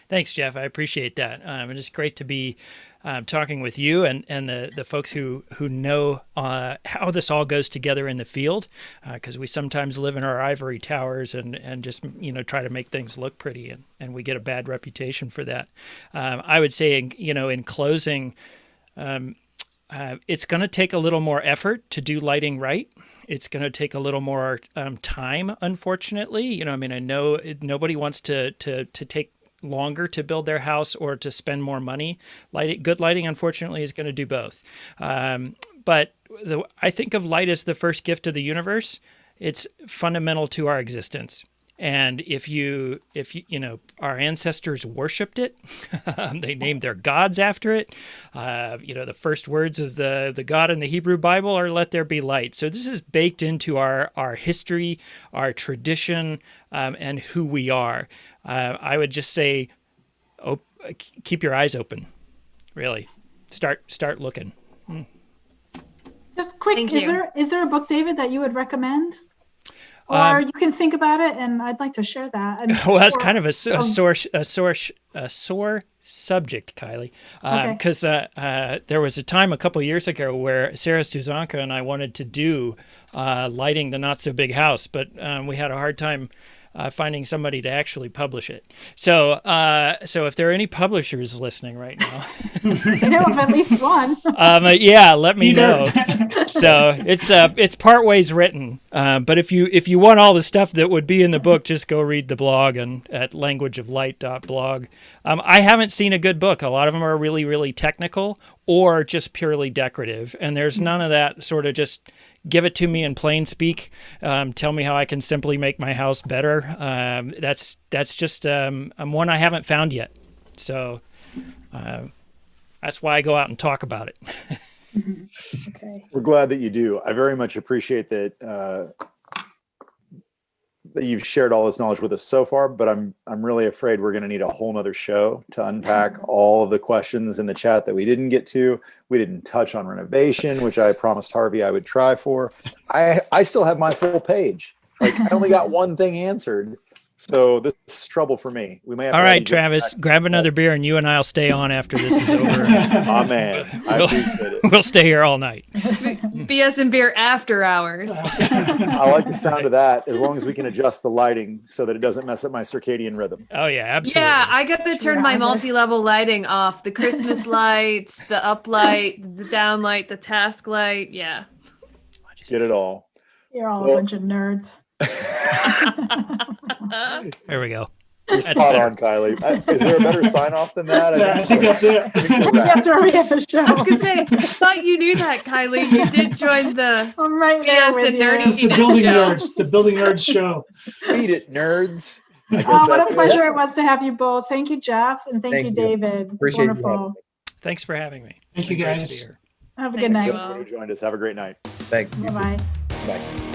Thanks, Jeff. I appreciate that. And it's great to be talking with you and the folks who know how this all goes together in the field, because we sometimes live in our ivory towers and just try to make things look pretty, and we get a bad reputation for that. I would say, in closing, it's going to take a little more effort to do lighting right. It's going to take a little more time, unfortunately. I know nobody wants to take longer to build their house or to spend more money. Good lighting, unfortunately, is going to do both. But I think of light as the first gift of the universe. It's fundamental to our existence. And if our ancestors worshipped it, they named their gods after it. The first words of the God in the Hebrew Bible are "Let there be light." So this is baked into our history, our tradition, and who we are. I would just say, keep your eyes open. Really, start looking. Just quick, Thank is there a book, David, that you would recommend? Or you can think about it, and I'd like to share that. Well, that's kind of a sore subject, Kylie, because there was a time a couple of years ago where Sarah Stuzanka and I wanted to do lighting the not so big house, but we had a hard time finding somebody to actually publish it. So if there are any publishers listening right now, I know of at least one. yeah, let me know. So it's part ways written. But if you want all the stuff that would be in the book, just go read the blog and at languageoflight.blog. I haven't seen a good book. A lot of them are really, really technical or just purely decorative. And there's none of that sort of just give it to me in plain speak. Tell me how I can simply make my house better. That's just one I haven't found yet. So that's why I go out and talk about it. Okay. We're glad that you do. I very much appreciate that that you've shared all this knowledge with us so far, but I'm really afraid we're going to need a whole nother show to unpack all of the questions in the chat that we didn't get to. We didn't touch on renovation, which I promised Harvey I would try for. I still have my full page. Like, I only got one thing answered. So this is trouble for me. We may have all right, Travis, grab another beer and you and I'll stay on after this is over. Amen. I appreciate it. We'll stay here all night. BS and beer after hours. I like the sound of that, as long as we can adjust the lighting so that it doesn't mess up my circadian rhythm. Oh yeah, absolutely. Yeah, I got to turn my multi-level lighting off. The Christmas lights, the up light, the down light, the task light. Yeah. Get it all. You're all a bunch of nerds. There we go. You're spot on, Kylie. Is there a better sign off than that? I think that's it. That's where we have the show. I was gonna say, I thought you knew that, Kylie. You did join the I'm right there BS with and you. nerdy It's the building show. nerds, the building nerds show. Beat it, nerds. I guess Oh, what that's a it. pleasure it was to have you both. Thank you, Jeff, and thank you, Thank you. David. It's Appreciate you having wonderful. me. Thanks for having me. Thank you, It's been great to be guys. here. Have a Thank good night. you. Everybody who joined us. Have a great night. Thanks. Bye-bye. Bye.